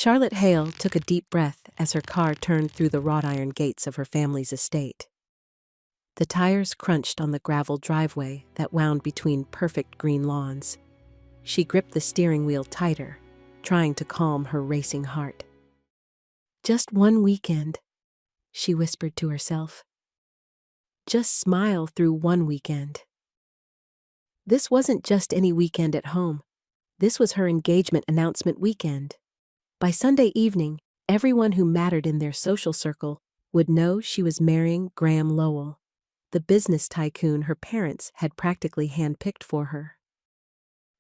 Charlotte Hale took a deep breath as her car turned through the wrought iron gates of her family's estate. The tires crunched on the gravel driveway that wound between perfect green lawns. She gripped the steering wheel tighter, trying to calm her racing heart. "Just one weekend," she whispered to herself. "Just smile through one weekend." This wasn't just any weekend at home. This was her engagement announcement weekend. By Sunday evening, everyone who mattered in their social circle would know she was marrying Graham Lowell, the business tycoon her parents had practically handpicked for her.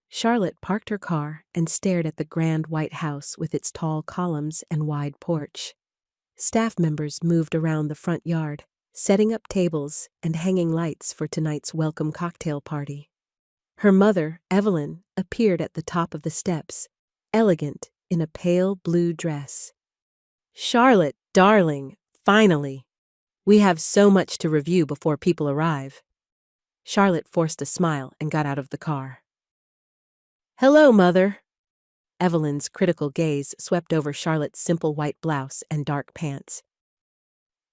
Charlotte parked her car and stared at the grand white house with its tall columns and wide porch. Staff members moved around the front yard, setting up tables and hanging lights for tonight's welcome cocktail party. Her mother, Evelyn, appeared at the top of the steps, elegant in a pale blue dress. "Charlotte, darling, finally! We have so much to review before people arrive." Charlotte forced a smile and got out of the car. "Hello, Mother." Evelyn's critical gaze swept over Charlotte's simple white blouse and dark pants.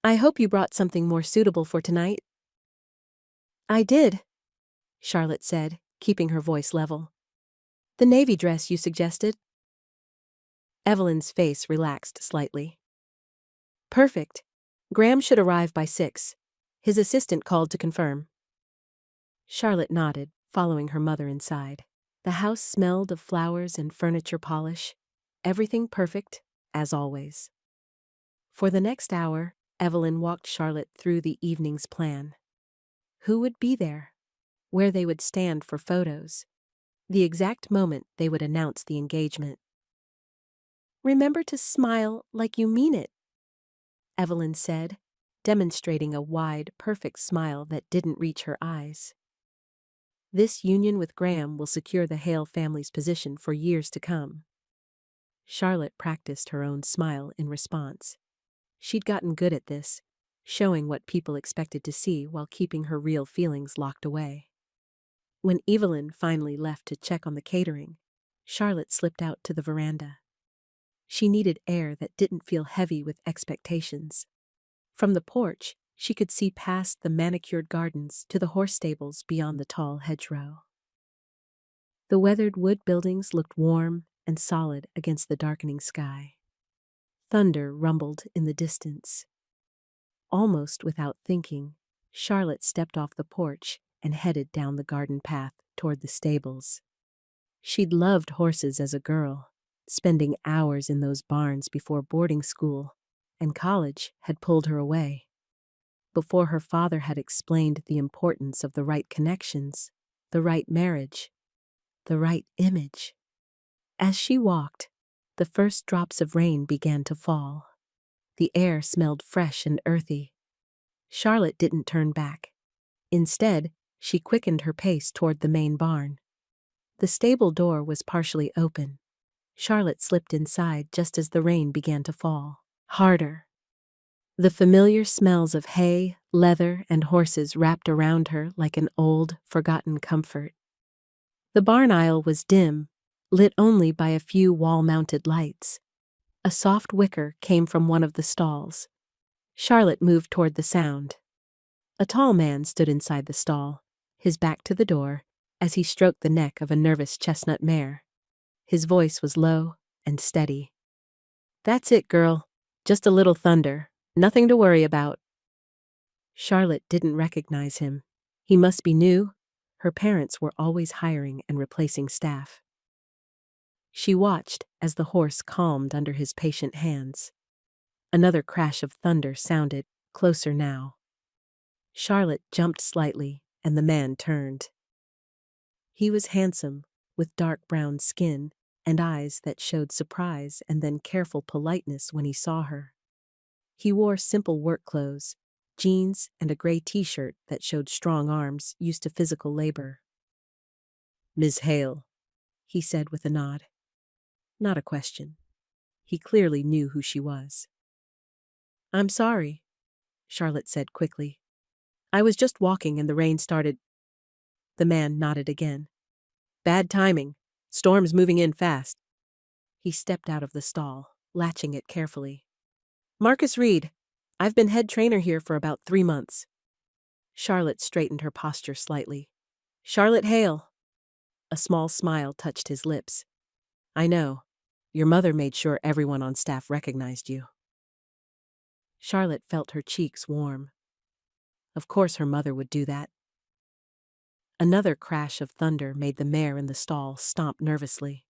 "I hope you brought something more suitable for tonight." "I did," Charlotte said, keeping her voice level. "The navy dress you suggested." Evelyn's face relaxed slightly. "Perfect. Graham should arrive by 6. His assistant called to confirm." Charlotte nodded, following her mother inside. The house smelled of flowers and furniture polish, everything perfect, as always. For the next hour, Evelyn walked Charlotte through the evening's plan. Who would be there? Where they would stand for photos? The exact moment they would announce the engagement. "Remember to smile like you mean it," Evelyn said, demonstrating a wide, perfect smile that didn't reach her eyes. This union with Graham will secure the Hale family's position for years to come. Charlotte practiced her own smile in response. She'd gotten good at this, showing what people expected to see while keeping her real feelings locked away. When Evelyn finally left to check on the catering, Charlotte slipped out to the veranda. She needed air that didn't feel heavy with expectations. From the porch, she could see past the manicured gardens to the horse stables beyond the tall hedgerow. The weathered wood buildings looked warm and solid against the darkening sky. Thunder rumbled in the distance. Almost without thinking, Charlotte stepped off the porch and headed down the garden path toward the stables. She'd loved horses as a girl, spending hours in those barns before boarding school, and college had pulled her away. Before her father had explained the importance of the right connections, the right marriage, the right image. As she walked, the first drops of rain began to fall. The air smelled fresh and earthy. Charlotte didn't turn back. Instead, she quickened her pace toward the main barn. The stable door was partially open. Charlotte slipped inside just as the rain began to fall. Harder. The familiar smells of hay, leather, and horses wrapped around her like an old, forgotten comfort. The barn aisle was dim, lit only by a few wall-mounted lights. A soft wicker came from one of the stalls. Charlotte moved toward the sound. A tall man stood inside the stall, his back to the door, as he stroked the neck of a nervous chestnut mare. His voice was low and steady. "That's it, girl. Just a little thunder. Nothing to worry about." Charlotte didn't recognize him. He must be new. Her parents were always hiring and replacing staff. She watched as the horse calmed under his patient hands. Another crash of thunder sounded, closer now. Charlotte jumped slightly, and the man turned. He was handsome, with dark brown skin and eyes that showed surprise and then careful politeness when he saw her. He wore simple work clothes, jeans and a gray t-shirt that showed strong arms used to physical labor. "Ms. Hale," he said with a nod. Not a question. He clearly knew who she was. "I'm sorry," Charlotte said quickly. "I was just walking and the rain started." The man nodded again. "Bad timing. Storm's moving in fast." He stepped out of the stall. latching it carefully. Marcus Reed. I've been head trainer here for about 3 months. Charlotte straightened her posture slightly. Charlotte Hale. A small smile touched his lips. I know. Your mother made sure everyone on staff recognized you. Charlotte felt her cheeks warm. Of course her mother would do that. Another crash of thunder made the mare in the stall stomp nervously.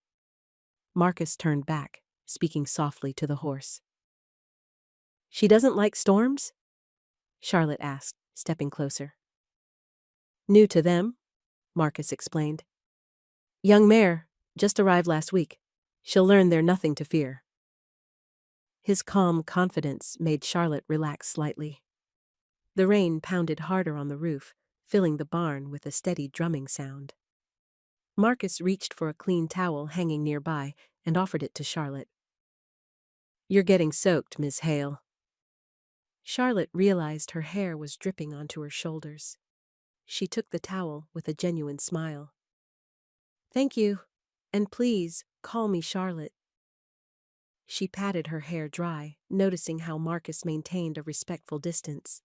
Marcus turned back, speaking softly to the horse. She doesn't like storms? Charlotte asked, stepping closer. New to them, Marcus explained. Young mare, just arrived last week. She'll learn they're nothing to fear. His calm confidence made Charlotte relax slightly. The rain pounded harder on the roof, filling the barn with a steady drumming sound. Marcus reached for a clean towel hanging nearby and offered it to Charlotte. You're getting soaked, Miss Hale. Charlotte realized her hair was dripping onto her shoulders. She took the towel with a genuine smile. Thank you, and please call me Charlotte. She patted her hair dry, noticing how Marcus maintained a respectful distance.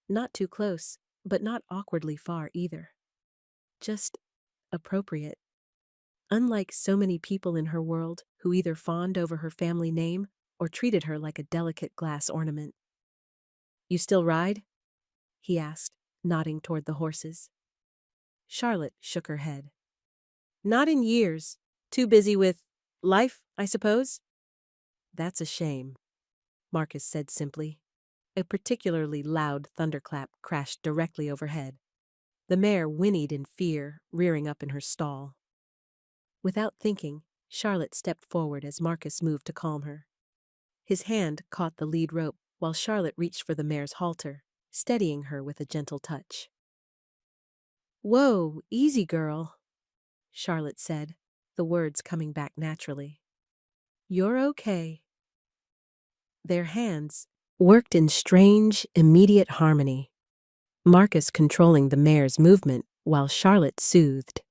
Not too close, but not awkwardly far either. Just appropriate. Unlike so many people in her world who either fawned over her family name or treated her like a delicate glass ornament. You still ride? He asked, nodding toward the horses. Charlotte shook her head. Not in years. Too busy with life, I suppose? That's a shame, Marcus said simply. A particularly loud thunderclap crashed directly overhead. The mare whinnied in fear, rearing up in her stall. Without thinking, Charlotte stepped forward as Marcus moved to calm her. His hand caught the lead rope while Charlotte reached for the mare's halter, steadying her with a gentle touch. Whoa, easy girl, Charlotte said, the words coming back naturally. You're okay. Their hands worked in strange, immediate harmony, Marcus controlling the mare's movement while Charlotte soothed.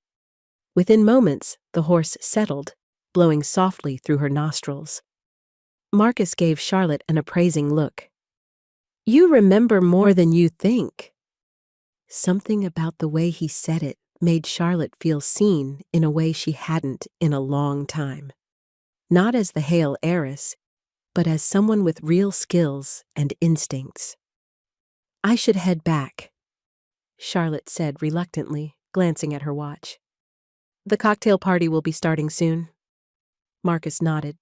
Within moments, the horse settled, blowing softly through her nostrils. Marcus gave Charlotte an appraising look. You remember more than you think. Something about the way he said it made Charlotte feel seen in a way she hadn't in a long time. Not as the Hale heiress, but as someone with real skills and instincts. I should head back, Charlotte said reluctantly, glancing at her watch. The cocktail party will be starting soon. Marcus nodded.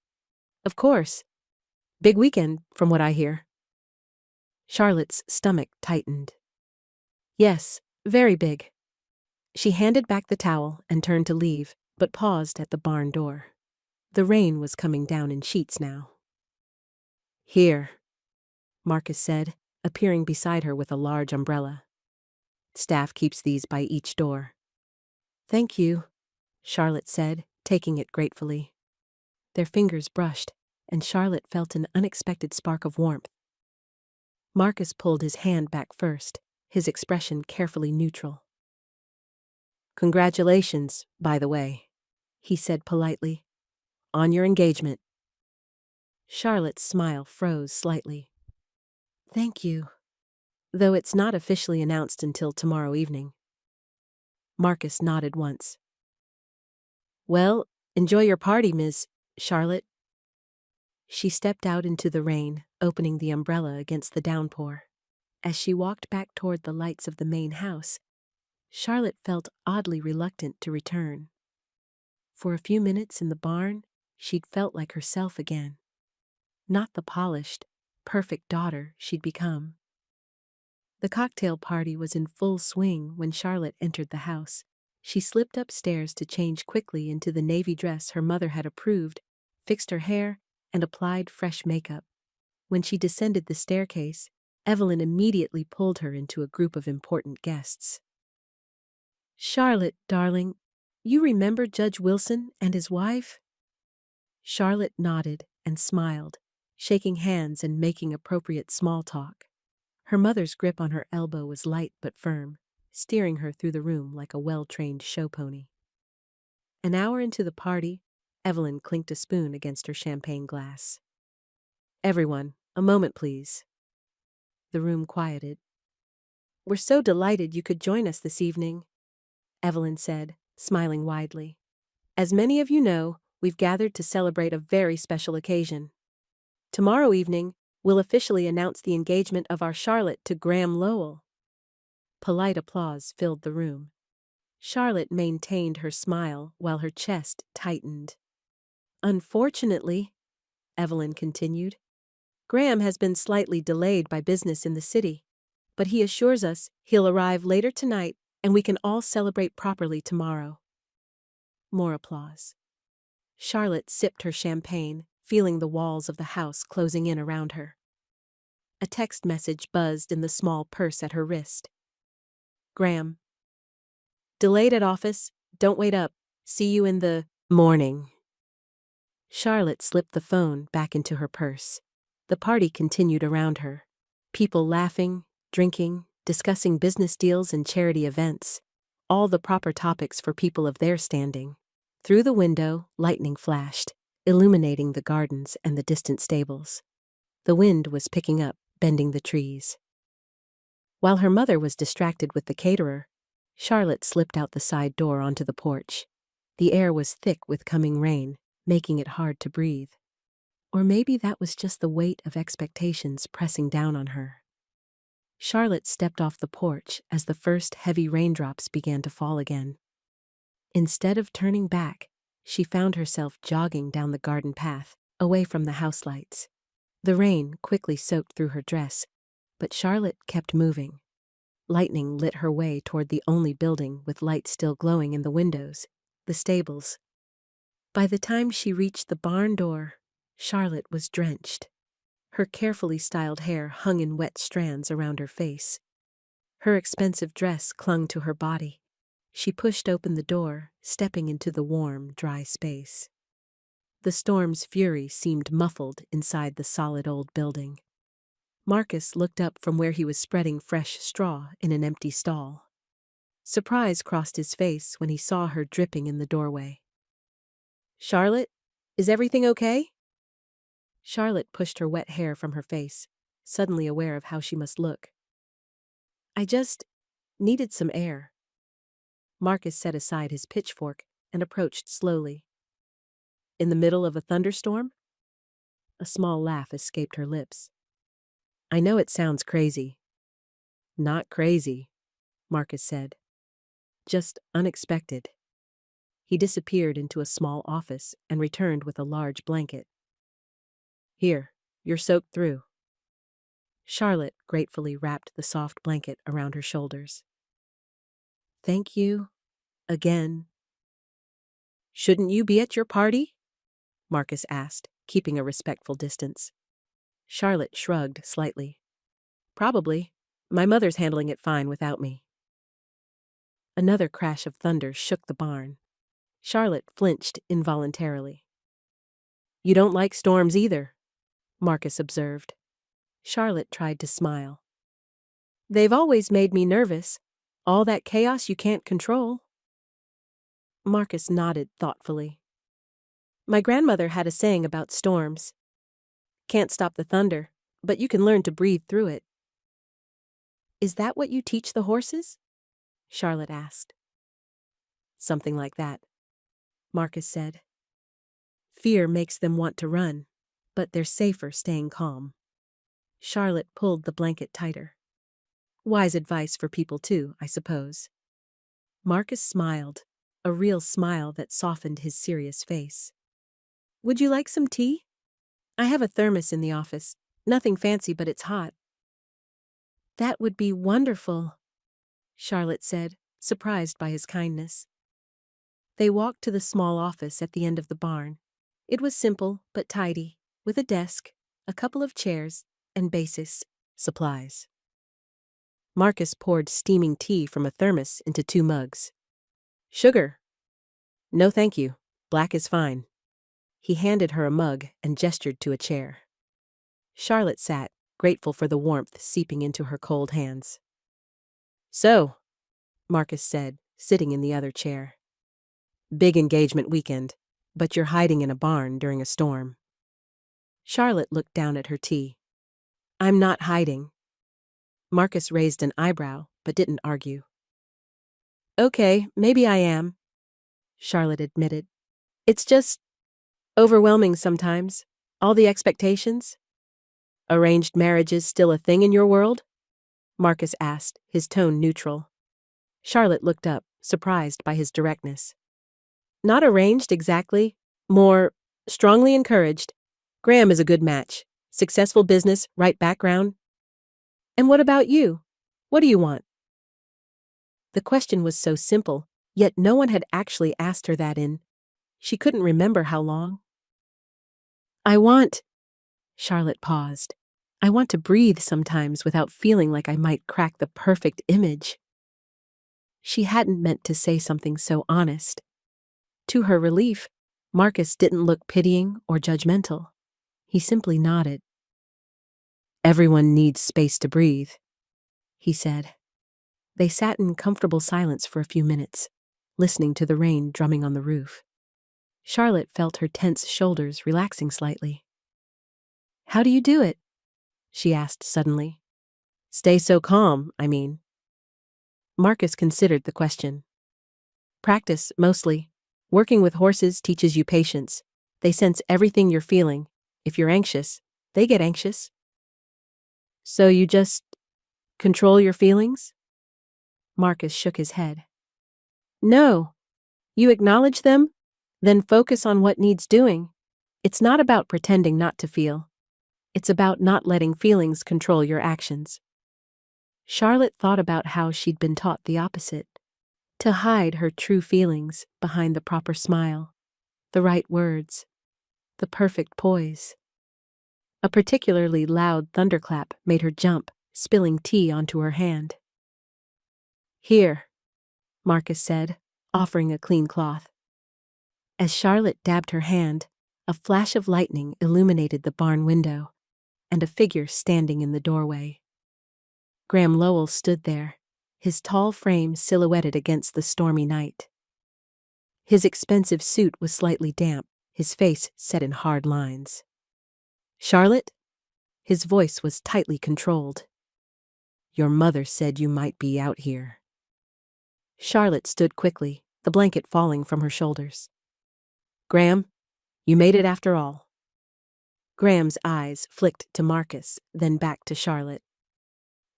Of course. Big weekend, from what I hear. Charlotte's stomach tightened. Yes, very big. She handed back the towel and turned to leave, but paused at the barn door. The rain was coming down in sheets now. Here, Marcus said, appearing beside her with a large umbrella. Staff keeps these by each door. Thank you, Charlotte said, taking it gratefully. Their fingers brushed, and Charlotte felt an unexpected spark of warmth. Marcus pulled his hand back first, his expression carefully neutral. Congratulations, by the way, he said politely, on your engagement. Charlotte's smile froze slightly. Thank you, though it's not officially announced until tomorrow evening. Marcus nodded once. Well, enjoy your party, Miss Charlotte. She stepped out into the rain, opening the umbrella against the downpour. As she walked back toward the lights of the main house, Charlotte felt oddly reluctant to return. For a few minutes in the barn, she'd felt like herself again. Not the polished, perfect daughter she'd become. The cocktail party was in full swing when Charlotte entered the house. She slipped upstairs to change quickly into the navy dress her mother had approved, fixed her hair, and applied fresh makeup. When she descended the staircase, Evelyn immediately pulled her into a group of important guests. Charlotte, darling, you remember Judge Wilson and his wife? Charlotte nodded and smiled, shaking hands and making appropriate small talk. Her mother's grip on her elbow was light but firm, steering her through the room like a well-trained show pony. An hour into the party, Evelyn clinked a spoon against her champagne glass. Everyone, a moment please. The room quieted. We're so delighted you could join us this evening, Evelyn said, smiling widely. As many of you know, we've gathered to celebrate a very special occasion. Tomorrow evening, we'll officially announce the engagement of our Charlotte to Graham Lowell. Polite applause filled the room. Charlotte maintained her smile while her chest tightened. Unfortunately, Evelyn continued, Graham has been slightly delayed by business in the city, but he assures us he'll arrive later tonight and we can all celebrate properly tomorrow. More applause. Charlotte sipped her champagne, feeling the walls of the house closing in around her. A text message buzzed in the small purse at her wrist. Graham. Delayed at office, don't wait up, see you in the morning. Charlotte slipped the phone back into her purse. The party continued around her. People laughing, drinking, discussing business deals and charity events. All the proper topics for people of their standing. Through the window, lightning flashed, illuminating the gardens and the distant stables. The wind was picking up, bending the trees. While her mother was distracted with the caterer, Charlotte slipped out the side door onto the porch. The air was thick with coming rain, making it hard to breathe. Or maybe that was just the weight of expectations pressing down on her. Charlotte stepped off the porch as the first heavy raindrops began to fall again. Instead of turning back, she found herself jogging down the garden path, away from the house lights. The rain quickly soaked through her dress, but Charlotte kept moving. Lightning lit her way toward the only building with lights still glowing in the windows, the stables. By the time she reached the barn door, Charlotte was drenched. Her carefully styled hair hung in wet strands around her face. Her expensive dress clung to her body. She pushed open the door, stepping into the warm, dry space. The storm's fury seemed muffled inside the solid old building. Marcus looked up from where he was spreading fresh straw in an empty stall. Surprise crossed his face when he saw her dripping in the doorway. Charlotte, is everything okay? Charlotte pushed her wet hair from her face, suddenly aware of how she must look. I just needed some air. Marcus set aside his pitchfork and approached slowly. In the middle of a thunderstorm? A small laugh escaped her lips. I know it sounds crazy. Not crazy, Marcus said. Just unexpected. He disappeared into a small office and returned with a large blanket. Here, you're soaked through. Charlotte gratefully wrapped the soft blanket around her shoulders. Thank you, again. Shouldn't you be at your party? Marcus asked, keeping a respectful distance. Charlotte shrugged slightly. Probably. My mother's handling it fine without me. Another crash of thunder shook the barn. Charlotte flinched involuntarily. You don't like storms either, Marcus observed. Charlotte tried to smile. They've always made me nervous. All that chaos you can't control. Marcus nodded thoughtfully. My grandmother had a saying about storms. Can't stop the thunder, but you can learn to breathe through it. Is that what you teach the horses? Charlotte asked. Something like that, Marcus said. Fear makes them want to run, but they're safer staying calm. Charlotte pulled the blanket tighter. Wise advice for people too, I suppose. Marcus smiled, a real smile that softened his serious face. Would you like some tea? I have a thermos in the office. Nothing fancy, but it's hot. That would be wonderful, Charlotte said, surprised by his kindness. They walked to the small office at the end of the barn. It was simple but tidy, with a desk, a couple of chairs, and basic supplies. Marcus poured steaming tea from a thermos into 2 mugs. Sugar? No, thank you. Black is fine. He handed her a mug and gestured to a chair. Charlotte sat, grateful for the warmth seeping into her cold hands. So, Marcus said, sitting in the other chair. Big engagement weekend. But you're hiding in a barn during a storm. Charlotte looked down at her tea. I'm not hiding. Marcus raised an eyebrow, but didn't argue. Okay, maybe I am, Charlotte admitted. It's just overwhelming sometimes. All the expectations. Arranged marriage is still a thing in your world? Marcus asked, his tone neutral. Charlotte looked up, surprised by his directness. Not arranged exactly. More strongly encouraged. Graham is a good match. Successful business, right background. And what about you? What do you want? The question was so simple, yet no one had actually asked her that in. She couldn't remember how long. Charlotte paused. I want to breathe sometimes without feeling like I might crack the perfect image. She hadn't meant to say something so honest. To her relief, Marcus didn't look pitying or judgmental. He simply nodded. Everyone needs space to breathe, he said. They sat in comfortable silence for a few minutes, listening to the rain drumming on the roof. Charlotte felt her tense shoulders relaxing slightly. How do you do it? She asked suddenly. Stay so calm, I mean. Marcus considered the question. Practice, mostly. Working with horses teaches you patience. They sense everything you're feeling. If you're anxious, they get anxious. So you just control your feelings? Marcus shook his head. No. You acknowledge them, then focus on what needs doing. It's not about pretending not to feel. It's about not letting feelings control your actions. Charlotte thought about how she'd been taught the opposite. To hide her true feelings behind the proper smile, the right words, the perfect poise. A particularly loud thunderclap made her jump, spilling tea onto her hand. Here, Marcus said, offering a clean cloth. As Charlotte dabbed her hand, a flash of lightning illuminated the barn window, and a figure standing in the doorway. Graham Lowell stood there, his tall frame silhouetted against the stormy night. His expensive suit was slightly damp, his face set in hard lines. Charlotte? His voice was tightly controlled. Your mother said you might be out here. Charlotte stood quickly, the blanket falling from her shoulders. Graham, you made it after all. Graham's eyes flicked to Marcus, then back to Charlotte.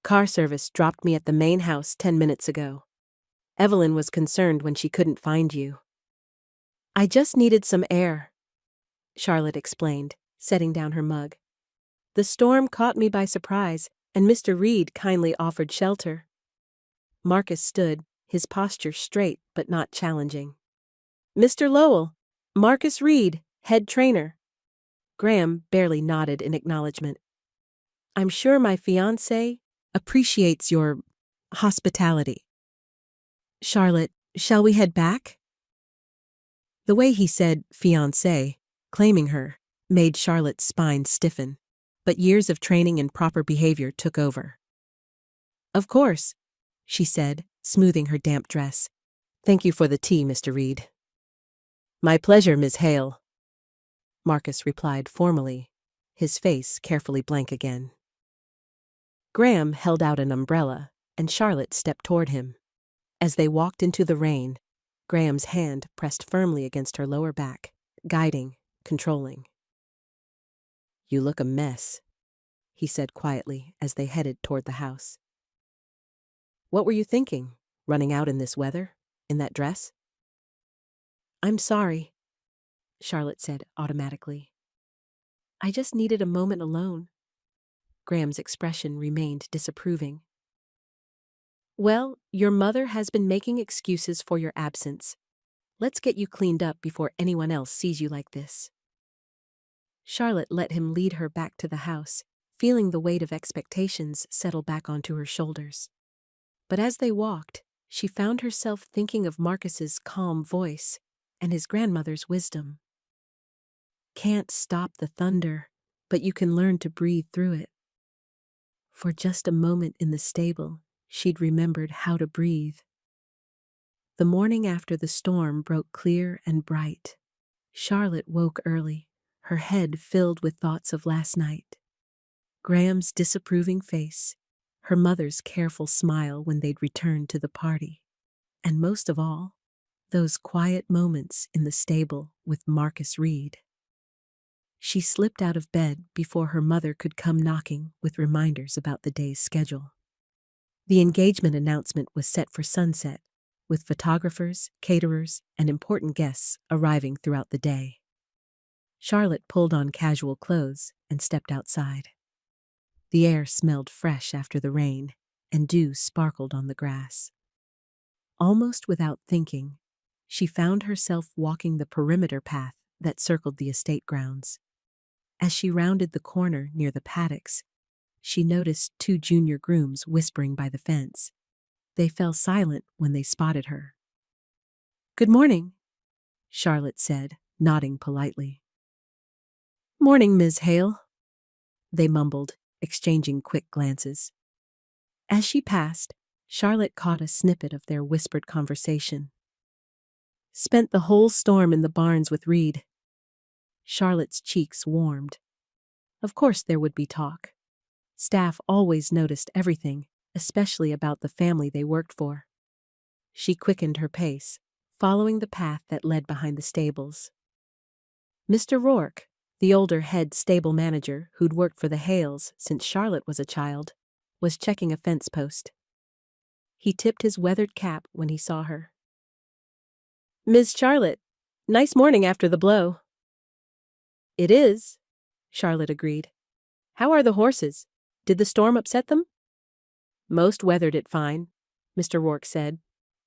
Car service dropped me at the main house 10 minutes ago. Evelyn was concerned when she couldn't find you. I just needed some air, Charlotte explained, setting down her mug. The storm caught me by surprise, and Mr. Reed kindly offered shelter. Marcus stood, his posture straight but not challenging. Mr. Lowell, Marcus Reed, head trainer. Graham barely nodded in acknowledgement. I'm sure my fiancé appreciates your hospitality. Charlotte, shall we head back? The way he said fiancé, claiming her, made Charlotte's spine stiffen, but years of training and proper behavior took over. Of course, she said, smoothing her damp dress. Thank you for the tea, Mr. Reed. My pleasure, Miss Hale, Marcus replied formally, his face carefully blank again. Graham held out an umbrella, and Charlotte stepped toward him. As they walked into the rain, Graham's hand pressed firmly against her lower back, guiding, controlling. You look a mess, he said quietly as they headed toward the house. What were you thinking, running out in this weather, in that dress? I'm sorry, Charlotte said automatically. I just needed a moment alone. Graham's expression remained disapproving. Well, your mother has been making excuses for your absence. Let's get you cleaned up before anyone else sees you like this. Charlotte let him lead her back to the house, feeling the weight of expectations settle back onto her shoulders. But as they walked, she found herself thinking of Marcus's calm voice and his grandmother's wisdom. Can't stop the thunder, but you can learn to breathe through it. For just a moment in the stable, she'd remembered how to breathe. The morning after the storm broke clear and bright. Charlotte woke early, her head filled with thoughts of last night. Graham's disapproving face, her mother's careful smile when they'd returned to the party, and most of all, those quiet moments in the stable with Marcus Reed. She slipped out of bed before her mother could come knocking with reminders about the day's schedule. The engagement announcement was set for sunset, with photographers, caterers, and important guests arriving throughout the day. Charlotte pulled on casual clothes and stepped outside. The air smelled fresh after the rain, and dew sparkled on the grass. Almost without thinking, she found herself walking the perimeter path that circled the estate grounds. As she rounded the corner near the paddocks, she noticed two junior grooms whispering by the fence. They fell silent when they spotted her. "Good morning," Charlotte said, nodding politely. "Morning, Ms. Hale," they mumbled, exchanging quick glances. As she passed, Charlotte caught a snippet of their whispered conversation. "Spent the whole storm in the barns with Reed." Charlotte's cheeks warmed. Of course there would be talk. Staff always noticed everything, especially about the family they worked for. She quickened her pace, following the path that led behind the stables. Mr. Rourke, the older head stable manager who'd worked for the Hales since Charlotte was a child, was checking a fence post. He tipped his weathered cap when he saw her. "Ms. Charlotte, nice morning after the blow." "It is," Charlotte agreed. "How are the horses? Did the storm upset them?" "Most weathered it fine," Mr. Rourke said.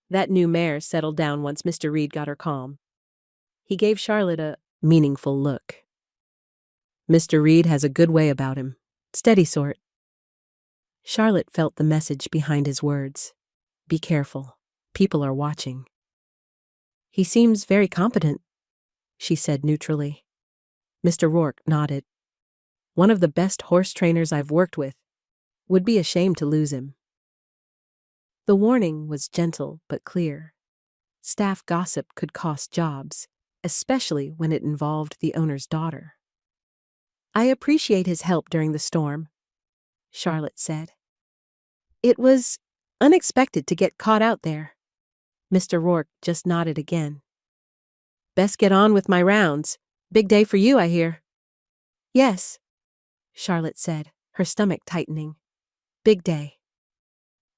"That new mare settled down once Mr. Reed got her calm." He gave Charlotte a meaningful look. "Mr. Reed has a good way about him. Steady sort." Charlotte felt the message behind his words. Be careful. People are watching. "He seems very competent," she said neutrally. Mr. Rourke nodded. "One of the best horse trainers I've worked with. Would be ashamed to lose him." The warning was gentle but clear. Staff gossip could cost jobs, especially when it involved the owner's daughter. "I appreciate his help during the storm," Charlotte said. "It was unexpected to get caught out there." Mr. Rourke just nodded again. "Best get on with my rounds. Big day for you, I hear." "Yes," Charlotte said, her stomach tightening. "Big day."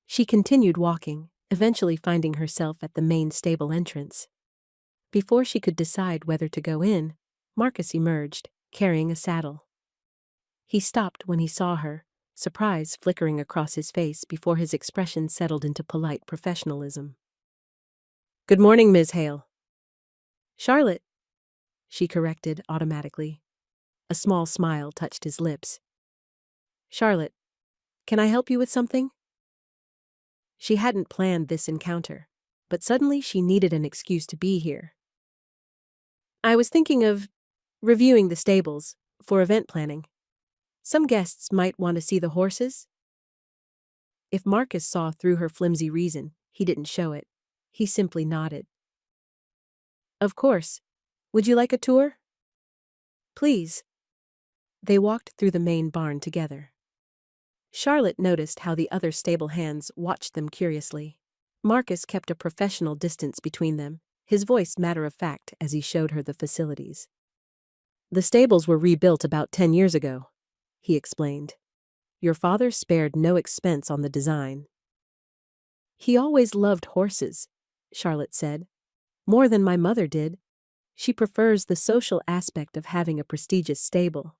She continued walking, eventually finding herself at the main stable entrance. Before she could decide whether to go in, Marcus emerged, carrying a saddle. He stopped when he saw her, surprise flickering across his face before his expression settled into polite professionalism. "Good morning, Ms. Hale." "Charlotte," she corrected automatically. A small smile touched his lips. "Charlotte, can I help you with something?" She hadn't planned this encounter, but suddenly she needed an excuse to be here. "I was thinking of reviewing the stables for event planning. Some guests might want to see the horses." If Marcus saw through her flimsy reason, he didn't show it. He simply nodded. "Of course. Would you like a tour?" "Please." They walked through the main barn together. Charlotte noticed how the other stable hands watched them curiously. Marcus kept a professional distance between them, his voice matter-of-fact as he showed her the facilities. "The stables were rebuilt about 10 years ago," he explained. "Your father spared no expense on the design." "He always loved horses," Charlotte said. "More than my mother did. She prefers the social aspect of having a prestigious stable."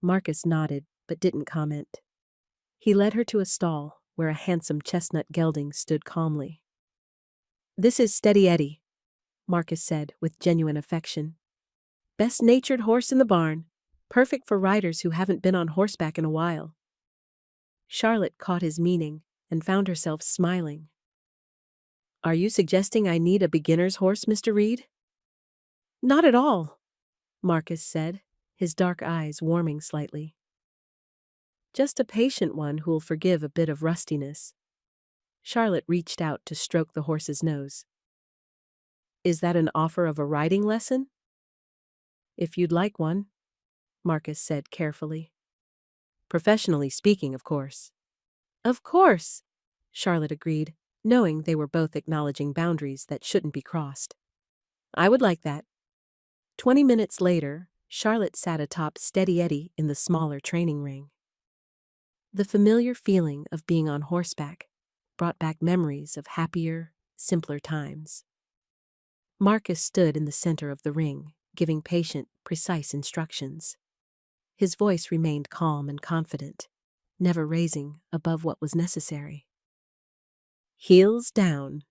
Marcus nodded, but didn't comment. He led her to a stall where a handsome chestnut gelding stood calmly. "This is Steady Eddie," Marcus said with genuine affection. "Best-natured horse in the barn, perfect for riders who haven't been on horseback in a while." Charlotte caught his meaning and found herself smiling. "Are you suggesting I need a beginner's horse, Mr. Reed?" "Not at all," Marcus said, his dark eyes warming slightly. "Just a patient one who'll forgive a bit of rustiness." Charlotte reached out to stroke the horse's nose. "Is that an offer of a riding lesson?" If you'd like one, Marcus said carefully. Professionally speaking, of course. Of course, Charlotte agreed, knowing they were both acknowledging boundaries that shouldn't be crossed. I would like that. 20 minutes later, Charlotte sat atop Steady Eddie in the smaller training ring. The familiar feeling of being on horseback brought back memories of happier, simpler times. Marcus stood in the center of the ring, giving patient, precise instructions. His voice remained calm and confident, never raising above what was necessary. Heels down,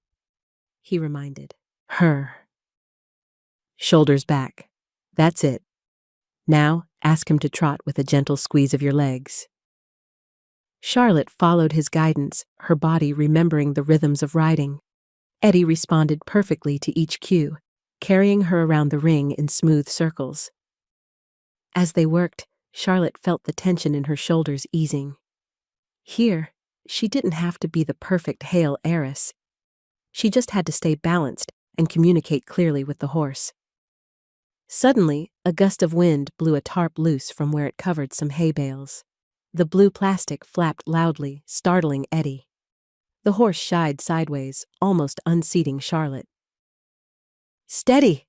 he reminded her. Shoulders back. That's it. Now, ask him to trot with a gentle squeeze of your legs. Charlotte followed his guidance, her body remembering the rhythms of riding. Eddie responded perfectly to each cue, carrying her around the ring in smooth circles. As they worked, Charlotte felt the tension in her shoulders easing. Here, she didn't have to be the perfect Hale heiress. She just had to stay balanced and communicate clearly with the horse. Suddenly, a gust of wind blew a tarp loose from where it covered some hay bales. The blue plastic flapped loudly, startling Eddie. The horse shied sideways, almost unseating Charlotte. Steady,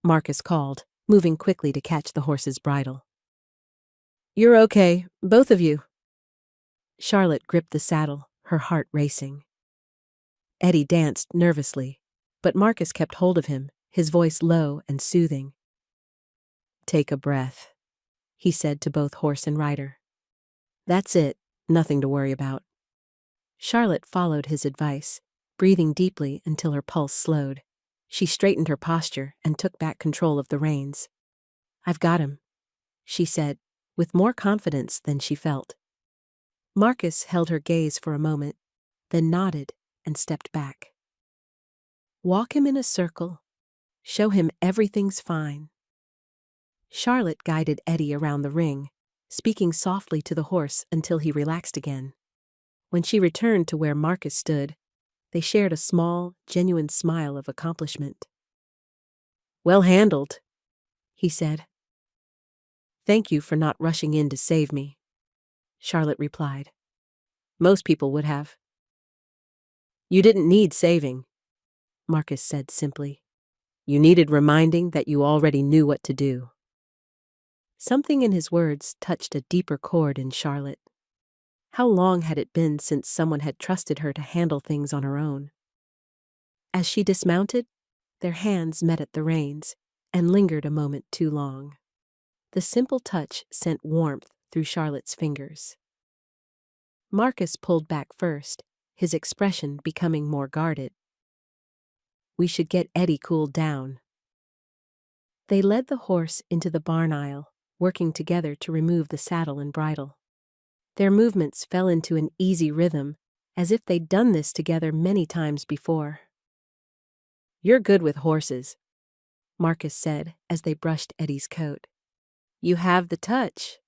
Marcus called, moving quickly to catch the horse's bridle. You're okay, both of you. Charlotte gripped the saddle, her heart racing. Eddie danced nervously, but Marcus kept hold of him, his voice low and soothing. Take a breath, he said to both horse and rider. That's it, nothing to worry about. Charlotte followed his advice, breathing deeply until her pulse slowed. She straightened her posture and took back control of the reins. I've got him, she said, with more confidence than she felt. Marcus held her gaze for a moment, then nodded and stepped back. Walk him in a circle. Show him everything's fine. Charlotte guided Eddie around the ring, speaking softly to the horse until he relaxed again. When she returned to where Marcus stood, they shared a small, genuine smile of accomplishment. Well handled, he said. Thank you for not rushing in to save me, Charlotte replied. Most people would have. You didn't need saving, Marcus said simply. You needed reminding that you already knew what to do. Something in his words touched a deeper chord in Charlotte. How long had it been since someone had trusted her to handle things on her own? As she dismounted, their hands met at the reins and lingered a moment too long. The simple touch sent warmth through Charlotte's fingers. Marcus pulled back first, his expression becoming more guarded. We should get Eddie cooled down. They led the horse into the barn aisle, working together to remove the saddle and bridle. Their movements fell into an easy rhythm, as if they'd done this together many times before. You're good with horses, Marcus said as they brushed Eddie's coat. You have the touch.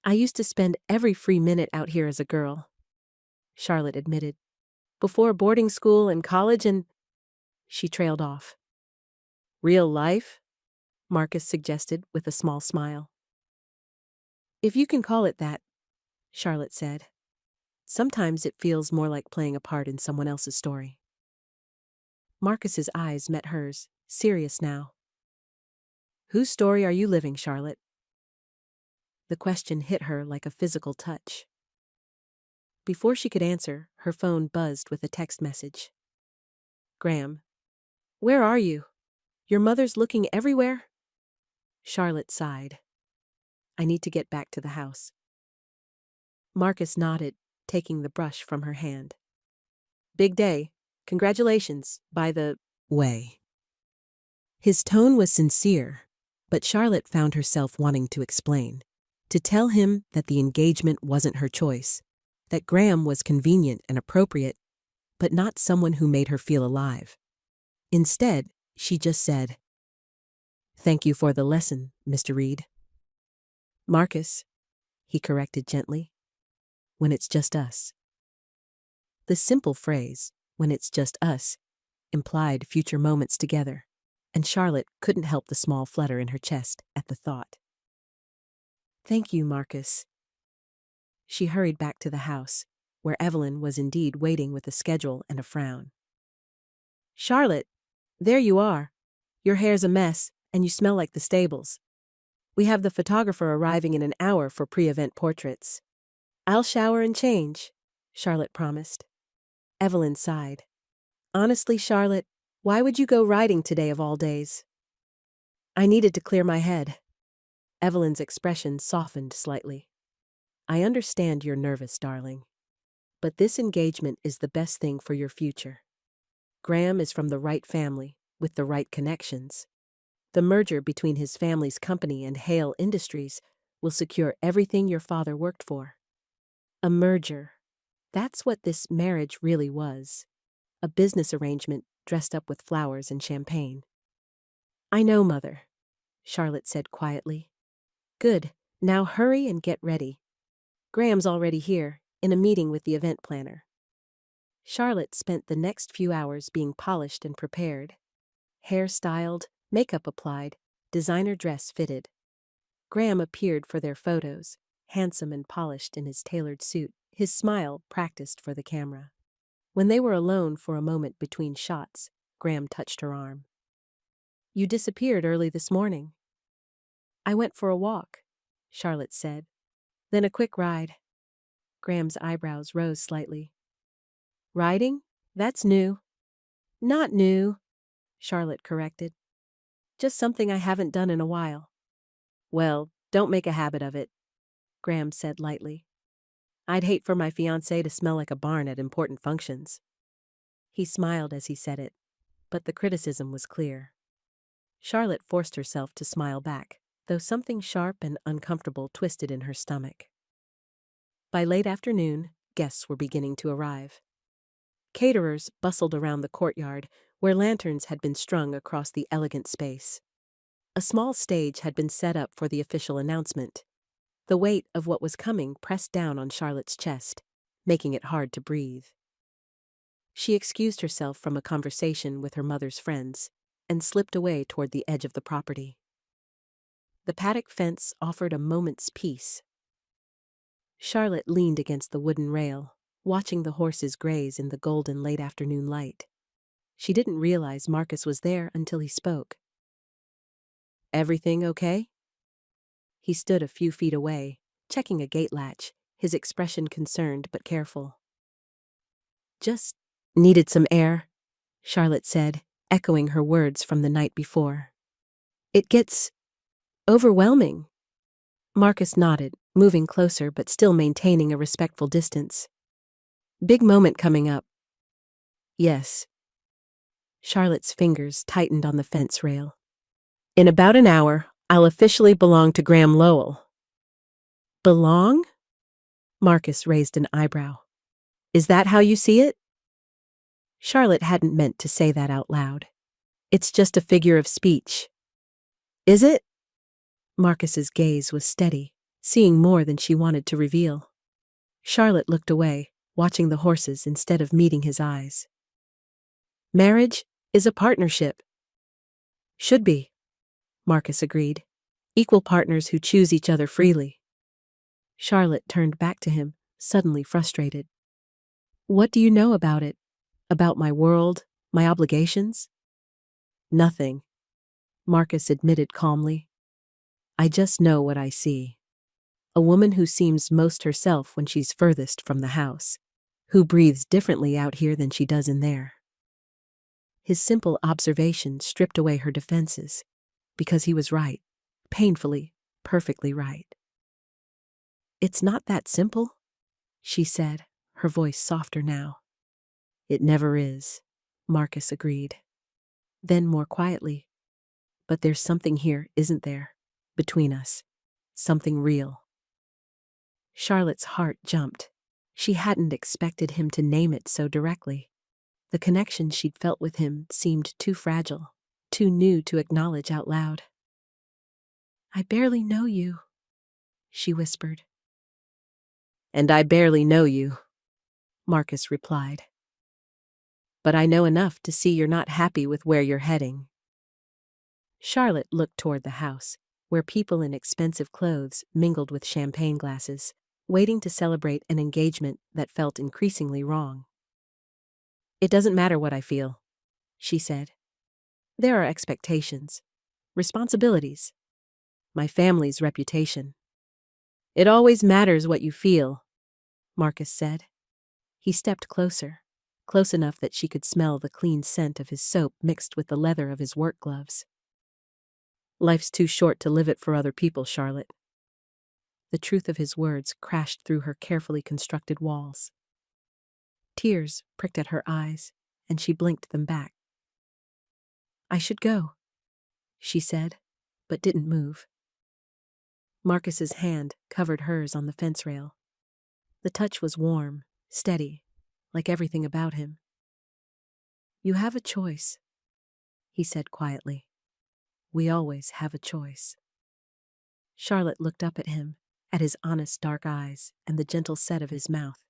I used to spend every free minute out here as a girl, Charlotte admitted. Before boarding school and college and... She trailed off. Real life? Marcus suggested with a small smile. If you can call it that, Charlotte said. Sometimes it feels more like playing a part in someone else's story. Marcus's eyes met hers, serious now. Whose story are you living, Charlotte? The question hit her like a physical touch. Before she could answer, her phone buzzed with a text message. Graham. Where are you? Your mother's looking everywhere? Charlotte sighed. I need to get back to the house. Marcus nodded, taking the brush from her hand. Big day. Congratulations, by the way. His tone was sincere, but Charlotte found herself wanting to explain, to tell him that the engagement wasn't her choice, that Graham was convenient and appropriate, but not someone who made her feel alive. Instead, she just said, Thank you for the lesson, Mr. Reed. Marcus, he corrected gently, when it's just us. The simple phrase, when it's just us, implied future moments together, and Charlotte couldn't help the small flutter in her chest at the thought. "Thank you, Marcus." She hurried back to the house, where Evelyn was indeed waiting with a schedule and a frown. "Charlotte, there you are. Your hair's a mess, and you smell like the stables. We have the photographer arriving in an hour for pre-event portraits." "I'll shower and change," Charlotte promised. Evelyn sighed. "Honestly, Charlotte, why would you go riding today of all days?" "I needed to clear my head." Evelyn's expression softened slightly. "I understand you're nervous, darling. But this engagement is the best thing for your future. Graham is from the right family, with the right connections. The merger between his family's company and Hale Industries will secure everything your father worked for." A merger. That's what this marriage really was. A business arrangement dressed up with flowers and champagne. "I know, Mother," Charlotte said quietly. "Good. Now hurry and get ready. Graham's already here, in a meeting with the event planner." Charlotte spent the next few hours being polished and prepared. Hair styled, makeup applied, designer dress fitted. Graham appeared for their photos, handsome and polished in his tailored suit, his smile practiced for the camera. When they were alone for a moment between shots, Graham touched her arm. "You disappeared early this morning." "I went for a walk," Charlotte said. "Then a quick ride." Graham's eyebrows rose slightly. "Riding? That's new." "Not new," Charlotte corrected. "Just something I haven't done in a while." "Well, don't make a habit of it," Graham said lightly. "I'd hate for my fiancé to smell like a barn at important functions." He smiled as he said it, but the criticism was clear. Charlotte forced herself to smile back, though something sharp and uncomfortable twisted in her stomach. By late afternoon, guests were beginning to arrive. Caterers bustled around the courtyard, where lanterns had been strung across the elegant space. A small stage had been set up for the official announcement. The weight of what was coming pressed down on Charlotte's chest, making it hard to breathe. She excused herself from a conversation with her mother's friends and slipped away toward the edge of the property. The paddock fence offered a moment's peace. Charlotte leaned against the wooden rail, watching the horses graze in the golden late afternoon light. She didn't realize Marcus was there until he spoke. "Everything okay?" He stood a few feet away, checking a gate latch, his expression concerned but careful. "Just needed some air," Charlotte said, echoing her words from the night before. "It gets overwhelming." Marcus nodded, moving closer but still maintaining a respectful distance. "Big moment coming up." "Yes." Charlotte's fingers tightened on the fence rail. "In about an hour, I'll officially belong to Graham Lowell." "Belong?" Marcus raised an eyebrow. "Is that how you see it?" Charlotte hadn't meant to say that out loud. "It's just a figure of speech." "Is it?" Marcus's gaze was steady, seeing more than she wanted to reveal. Charlotte looked away, watching the horses instead of meeting his eyes. "Marriage is a partnership." "Should be," Marcus agreed. "Equal partners who choose each other freely." Charlotte turned back to him, suddenly frustrated. "What do you know about it? About my world, my obligations?" "Nothing," Marcus admitted calmly. "I just know what I see. A woman who seems most herself when she's furthest from the house, who breathes differently out here than she does in there." His simple observation stripped away her defenses, because he was right, painfully, perfectly right. "It's not that simple," she said, her voice softer now. "It never is," Marcus agreed. Then more quietly, "But there's something here, isn't there, between us? Something real." Charlotte's heart jumped. She hadn't expected him to name it so directly. The connection she'd felt with him seemed too fragile, too new to acknowledge out loud. "I barely know you," she whispered. "And I barely know you," Marcus replied. "But I know enough to see you're not happy with where you're heading." Charlotte looked toward the house, where people in expensive clothes mingled with champagne glasses, waiting to celebrate an engagement that felt increasingly wrong. "It doesn't matter what I feel," she said. "There are expectations, responsibilities, my family's reputation." "It always matters what you feel," Marcus said. He stepped closer, close enough that she could smell the clean scent of his soap mixed with the leather of his work gloves. "Life's too short to live it for other people, Charlotte." The truth of his words crashed through her carefully constructed walls. Tears pricked at her eyes, and she blinked them back. "I should go," she said, but didn't move. Marcus's hand covered hers on the fence rail. The touch was warm, steady, like everything about him. "You have a choice," he said quietly. "We always have a choice." Charlotte looked up at him, at his honest dark eyes and the gentle set of his mouth.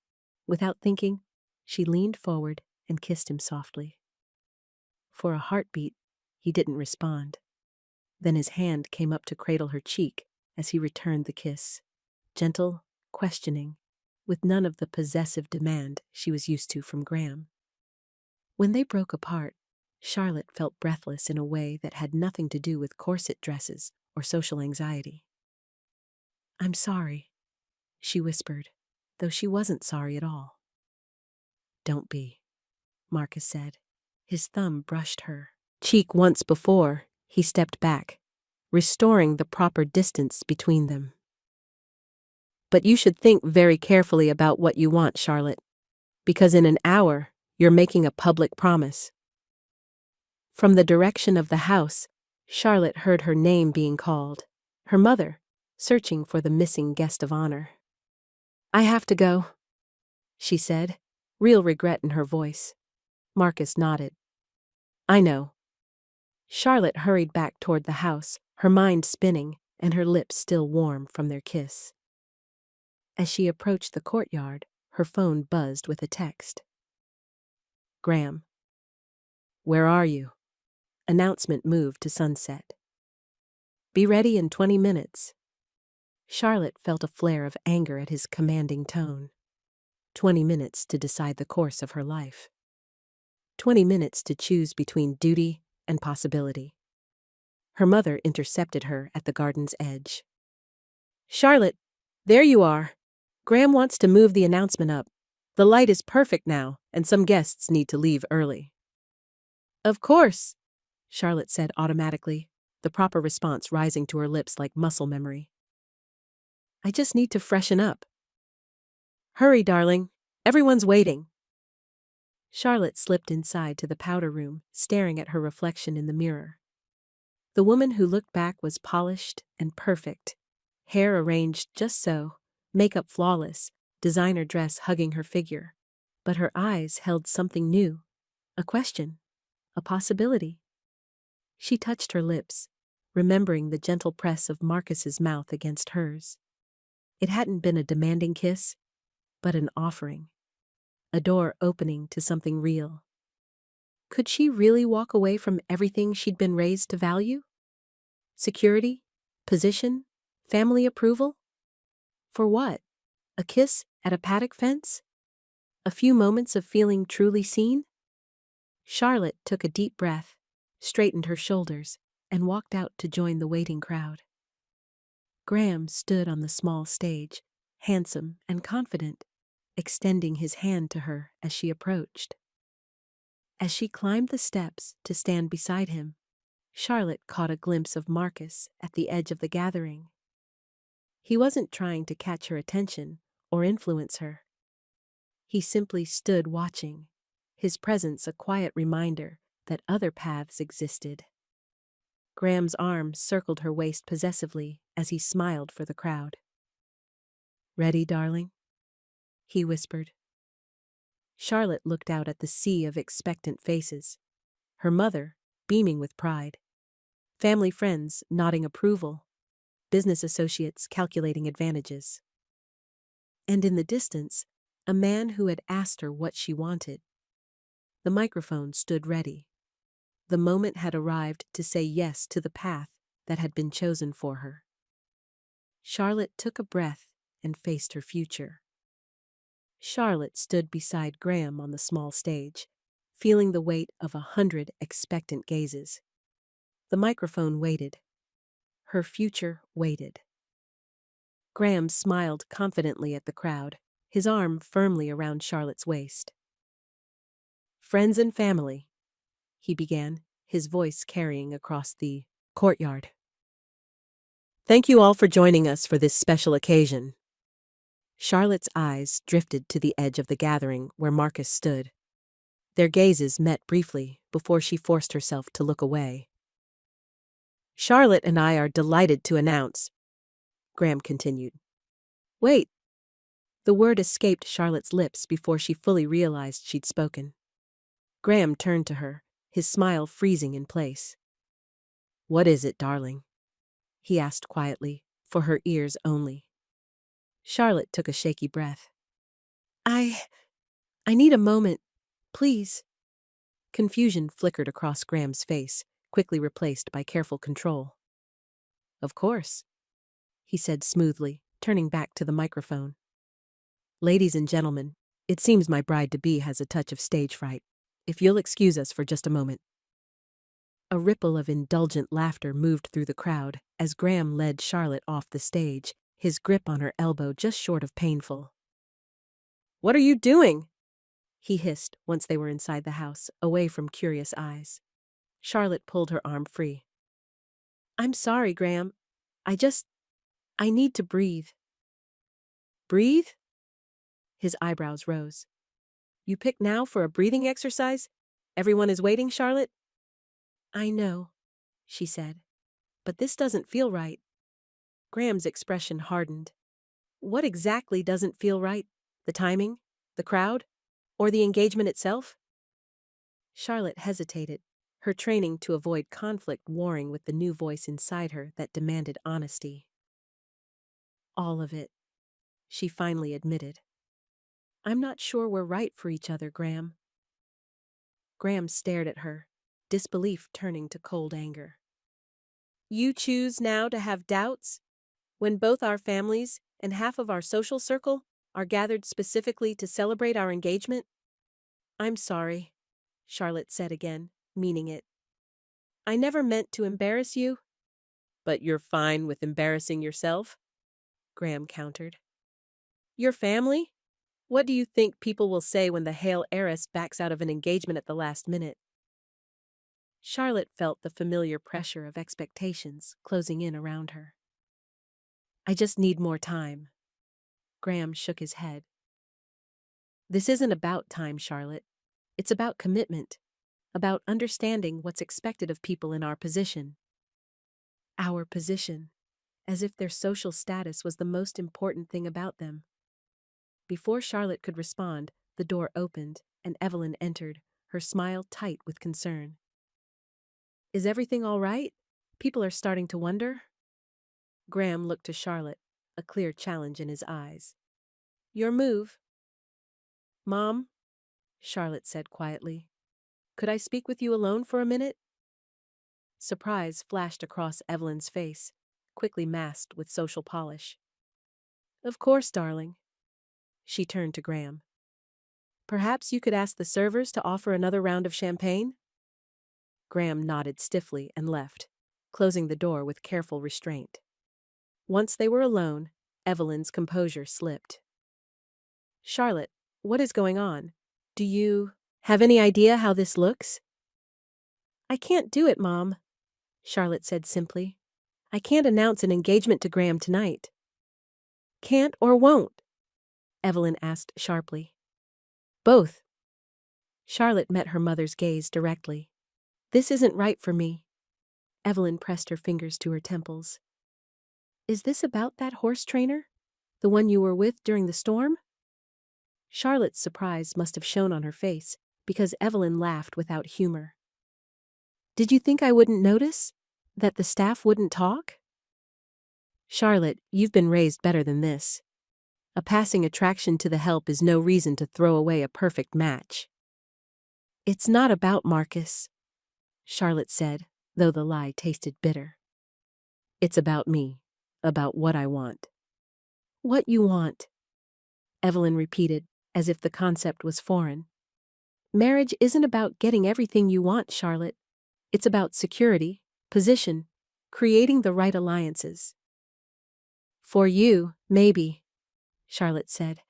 Without thinking, she leaned forward and kissed him softly. For a heartbeat, he didn't respond. Then his hand came up to cradle her cheek as he returned the kiss, gentle, questioning, with none of the possessive demand she was used to from Graham. When they broke apart, Charlotte felt breathless in a way that had nothing to do with corset dresses or social anxiety. "I'm sorry," she whispered, though she wasn't sorry at all. "Don't be," Marcus said. His thumb brushed her cheek once before he stepped back, restoring the proper distance between them. "But you should think very carefully about what you want, Charlotte, because in an hour you're making a public promise." From the direction of the house, Charlotte heard her name being called, her mother, searching for the missing guest of honor. "I have to go," she said, real regret in her voice. Marcus nodded. "I know." Charlotte hurried back toward the house, her mind spinning and her lips still warm from their kiss. As she approached the courtyard, her phone buzzed with a text. "Graham. Where are you?" Announcement moved to sunset. "Be ready in 20 minutes." Charlotte felt a flare of anger at his commanding tone. 20 minutes to decide the course of her life. 20 minutes to choose between duty and possibility. Her mother intercepted her at the garden's edge. "Charlotte, there you are. Graham wants to move the announcement up. The light is perfect now, and some guests need to leave early." "Of course," Charlotte said automatically, the proper response rising to her lips like muscle memory. "I just need to freshen up." "Hurry, darling. Everyone's waiting." Charlotte slipped inside to the powder room, staring at her reflection in the mirror. The woman who looked back was polished and perfect, hair arranged just so, makeup flawless, designer dress hugging her figure. But her eyes held something new, a question, a possibility. She touched her lips, remembering the gentle press of Marcus's mouth against hers. It hadn't been a demanding kiss, but an offering. A door opening to something real. Could she really walk away from everything she'd been raised to value? Security? Position? Family approval? For what? A kiss at a paddock fence? A few moments of feeling truly seen? Charlotte took a deep breath, straightened her shoulders, and walked out to join the waiting crowd. Graham stood on the small stage, handsome and confident, extending his hand to her as she approached. As she climbed the steps to stand beside him, Charlotte caught a glimpse of Marcus at the edge of the gathering. He wasn't trying to catch her attention or influence her. He simply stood watching, his presence a quiet reminder that other paths existed. Graham's arm circled her waist possessively as he smiled for the crowd. "Ready, darling?" he whispered. Charlotte looked out at the sea of expectant faces, her mother beaming with pride, family friends nodding approval, business associates calculating advantages. And in the distance, a man who had asked her what she wanted. The microphone stood ready. The moment had arrived to say yes to the path that had been chosen for her. Charlotte took a breath and faced her future. Charlotte stood beside Graham on the small stage, feeling the weight of 100 expectant gazes. The microphone waited. Her future waited. Graham smiled confidently at the crowd, his arm firmly around Charlotte's waist. "Friends and family," he began, his voice carrying across the courtyard. "Thank you all for joining us for this special occasion." Charlotte's eyes drifted to the edge of the gathering where Marcus stood. Their gazes met briefly before she forced herself to look away. "Charlotte and I are delighted to announce," Graham continued. "Wait." The word escaped Charlotte's lips before she fully realized she'd spoken. Graham turned to her, his smile freezing in place. "What is it, darling?" he asked quietly, for her ears only. Charlotte took a shaky breath. I need a moment, please." Confusion flickered across Graham's face, quickly replaced by careful control. "Of course," he said smoothly, turning back to the microphone. "Ladies and gentlemen, it seems my bride-to-be has a touch of stage fright. If you'll excuse us for just a moment." A ripple of indulgent laughter moved through the crowd as Graham led Charlotte off the stage, his grip on her elbow just short of painful. "What are you doing?" he hissed once they were inside the house, away from curious eyes. Charlotte pulled her arm free. "I'm sorry, Graham. I need to breathe." "Breathe?" His eyebrows rose. "You pick now for a breathing exercise? Everyone is waiting, Charlotte?" "I know," she said, "but this doesn't feel right." Graham's expression hardened. "What exactly doesn't feel right? The timing? The crowd? Or the engagement itself?" Charlotte hesitated, her training to avoid conflict warring with the new voice inside her that demanded honesty. "All of it," she finally admitted. "I'm not sure we're right for each other, Graham." Graham stared at her, disbelief turning to cold anger. "You choose now to have doubts? When both our families and half of our social circle are gathered specifically to celebrate our engagement?" "I'm sorry," Charlotte said again, meaning it. "I never meant to embarrass you." "But you're fine with embarrassing yourself?" Graham countered. "Your family? What do you think people will say when the hale heiress backs out of an engagement at the last minute?" Charlotte felt the familiar pressure of expectations closing in around her. "I just need more time." Graham shook his head. "This isn't about time, Charlotte. It's about commitment, about understanding what's expected of people in our position." Our position, as if their social status was the most important thing about them. Before Charlotte could respond, the door opened and Evelyn entered, her smile tight with concern. "Is everything all right? People are starting to wonder." Graham looked to Charlotte, a clear challenge in his eyes. "Your move." "Mom," Charlotte said quietly, "could I speak with you alone for a minute?" Surprise flashed across Evelyn's face, quickly masked with social polish. "Of course, darling." She turned to Graham. "Perhaps you could ask the servers to offer another round of champagne?" Graham nodded stiffly and left, closing the door with careful restraint. Once they were alone, Evelyn's composure slipped. "Charlotte, what is going on? Do you have any idea how this looks?" "I can't do it, Mom," Charlotte said simply. "I can't announce an engagement to Graham tonight." "Can't or won't?" Evelyn asked sharply. "Both." Charlotte met her mother's gaze directly. "This isn't right for me." Evelyn pressed her fingers to her temples. "Is this about that horse trainer? The one you were with during the storm?" Charlotte's surprise must have shown on her face, because Evelyn laughed without humor. "Did you think I wouldn't notice? That the staff wouldn't talk?" "Charlotte, you've been raised better than this. A passing attraction to the help is no reason to throw away a perfect match." "It's not about Marcus." Charlotte said, though the lie tasted bitter. It's about me, about what I want. What you want, Evelyn repeated, as if the concept was foreign. Marriage isn't about getting everything you want, Charlotte. It's about security, position, creating the right alliances. For you, maybe, Charlotte said,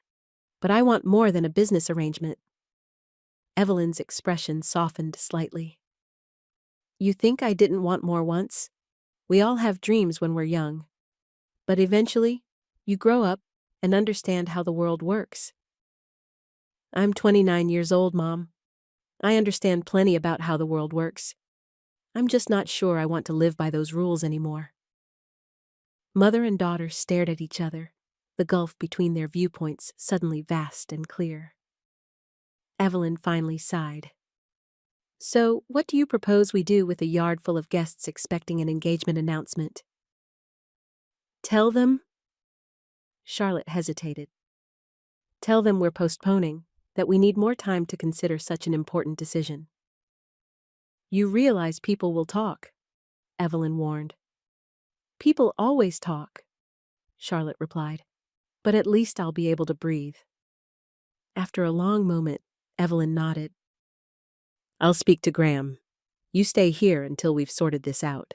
but I want more than a business arrangement. Evelyn's expression softened slightly. You think I didn't want more once? We all have dreams when we're young. But eventually, you grow up and understand how the world works. I'm 29 years old, Mom. I understand plenty about how the world works. I'm just not sure I want to live by those rules anymore. Mother and daughter stared at each other, the gulf between their viewpoints suddenly vast and clear. Evelyn finally sighed. So, what do you propose we do with a yard full of guests expecting an engagement announcement? Tell them? Charlotte hesitated. Tell them we're postponing, that we need more time to consider such an important decision. You realize people will talk, Evelyn warned. People always talk, Charlotte replied, but at least I'll be able to breathe. After a long moment, Evelyn nodded. I'll speak to Graham. You stay here until we've sorted this out.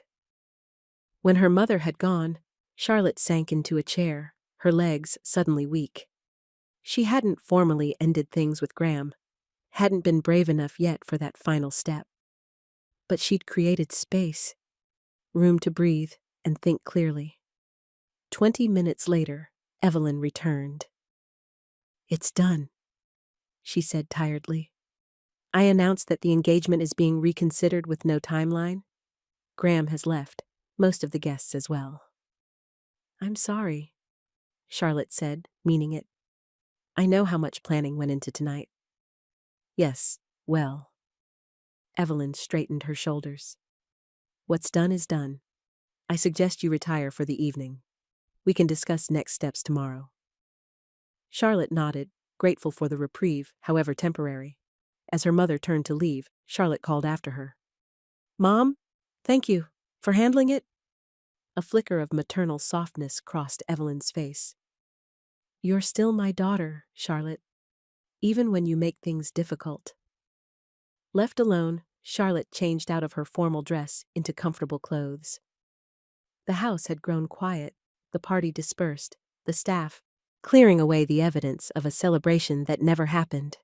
When her mother had gone, Charlotte sank into a chair, her legs suddenly weak. She hadn't formally ended things with Graham, hadn't been brave enough yet for that final step. But she'd created space, room to breathe and think clearly. 20 minutes later, Evelyn returned. It's done, she said tiredly. I announced that the engagement is being reconsidered with no timeline. Graham has left, most of the guests as well. I'm sorry, Charlotte said, meaning it. I know how much planning went into tonight. Yes, well. Evelyn straightened her shoulders. What's done is done. I suggest you retire for the evening. We can discuss next steps tomorrow. Charlotte nodded, grateful for the reprieve, however temporary. As her mother turned to leave, Charlotte called after her. Mom, thank you for handling it. A flicker of maternal softness crossed Evelyn's face. You're still my daughter, Charlotte, even when you make things difficult. Left alone, Charlotte changed out of her formal dress into comfortable clothes. The house had grown quiet, the party dispersed, the staff clearing away the evidence of a celebration that never happened.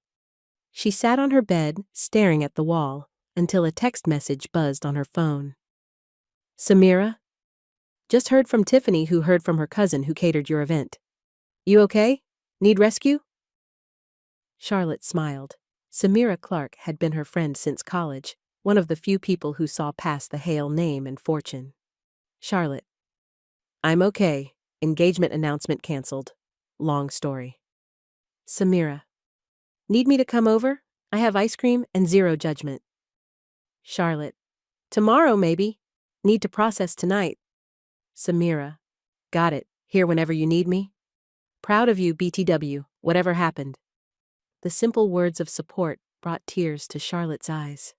She sat on her bed, staring at the wall, until a text message buzzed on her phone. Samira? Just heard from Tiffany, who heard from her cousin who catered your event. You okay? Need rescue? Charlotte smiled. Samira Clark had been her friend since college, one of the few people who saw past the Hale name and fortune. Charlotte. I'm okay. Engagement announcement canceled. Long story. Samira. Need me to come over? I have ice cream and zero judgment. Charlotte. Tomorrow, maybe. Need to process tonight. Samira. Got it. Here whenever you need me. Proud of you, BTW, whatever happened. The simple words of support brought tears to Charlotte's eyes.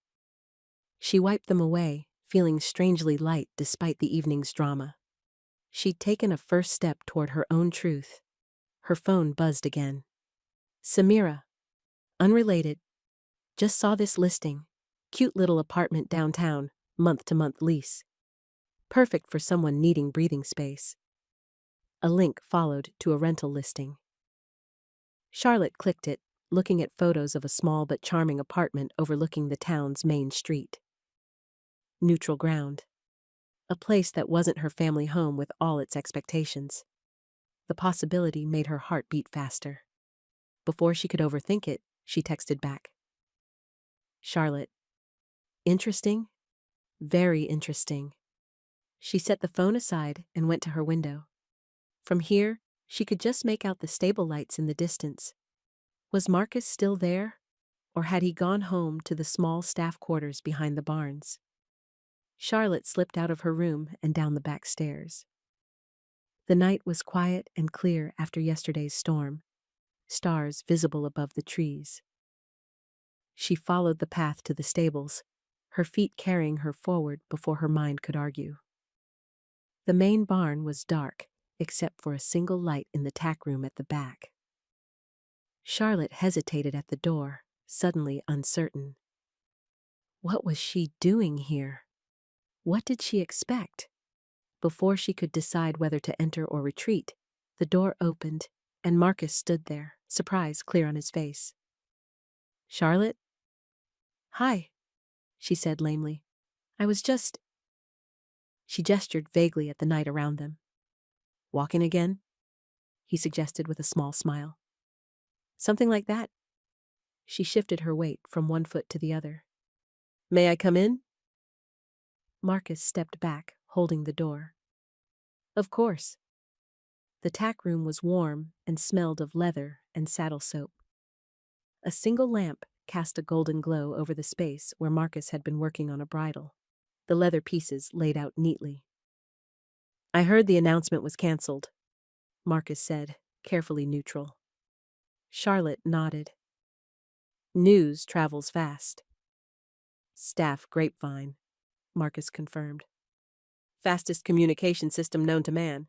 She wiped them away, feeling strangely light despite the evening's drama. She'd taken a first step toward her own truth. Her phone buzzed again. Samira. Unrelated. Just saw this listing. Cute little apartment downtown, month-to-month lease. Perfect for someone needing breathing space. A link followed to a rental listing. Charlotte clicked it, looking at photos of a small but charming apartment overlooking the town's main street. Neutral ground. A place that wasn't her family home with all its expectations. The possibility made her heart beat faster. Before she could overthink it, she texted back. Charlotte. Interesting? Very interesting. She set the phone aside and went to her window. From here, she could just make out the stable lights in the distance. Was Marcus still there? Or had he gone home to the small staff quarters behind the barns? Charlotte slipped out of her room and down the back stairs. The night was quiet and clear after yesterday's storm, stars visible above the trees. She followed the path to the stables, her feet carrying her forward before her mind could argue. The main barn was dark, except for a single light in the tack room at the back. Charlotte hesitated at the door, suddenly uncertain. What was she doing here? What did she expect? Before she could decide whether to enter or retreat, the door opened, and Marcus stood there, surprise clear on his face. "Charlotte?" "Hi," she said lamely. "I was just—" She gestured vaguely at the night around them. "Walking again?" he suggested with a small smile. "Something like that." She shifted her weight from one foot to the other. "May I come in?" Marcus stepped back, holding the door. "Of course." The tack room was warm and smelled of leather and saddle soap. A single lamp cast a golden glow over the space where Marcus had been working on a bridle, the leather pieces laid out neatly. "I heard the announcement was canceled," Marcus said, carefully neutral. Charlotte nodded. "News travels fast." "Staff grapevine," Marcus confirmed. "Fastest communication system known to man."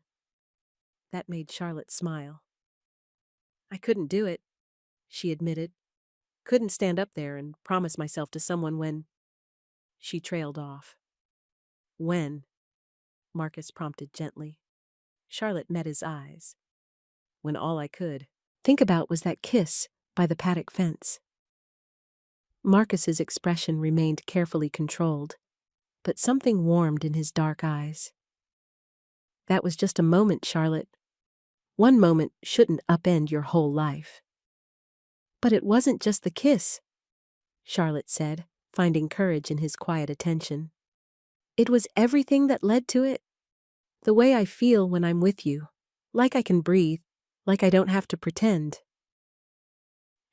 That made Charlotte smile. "I couldn't do it," she admitted. "Couldn't stand up there and promise myself to someone when—" She trailed off. "When?" Marcus prompted gently. Charlotte met his eyes. "When all I could think about was that kiss by the paddock fence." Marcus's expression remained carefully controlled, but something warmed in his dark eyes. "That was just a moment, Charlotte. One moment shouldn't upend your whole life." "But it wasn't just the kiss," Charlotte said, finding courage in his quiet attention. "It was everything that led to it. The way I feel when I'm with you, like I can breathe, like I don't have to pretend."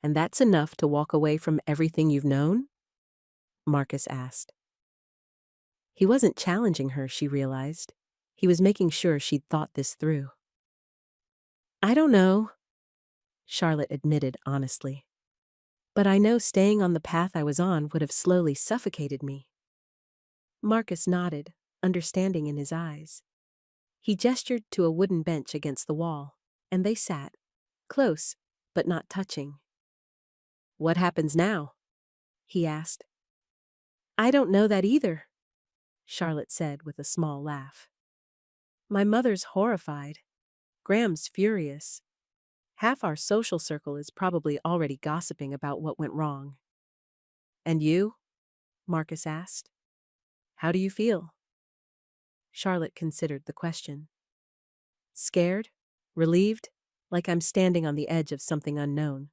"And that's enough to walk away from everything you've known?" Marcus asked. He wasn't challenging her, she realized. He was making sure she'd thought this through. "I don't know," Charlotte admitted honestly. "But I know staying on the path I was on would have slowly suffocated me." Marcus nodded, understanding in his eyes. He gestured to a wooden bench against the wall, and they sat, close, but not touching. "What happens now?" he asked. "I don't know that either," Charlotte said with a small laugh. "My mother's horrified. Graham's furious. Half our social circle is probably already gossiping about what went wrong." "And you?" Marcus asked. "How do you feel?" Charlotte considered the question. "Scared? Relieved? Like I'm standing on the edge of something unknown."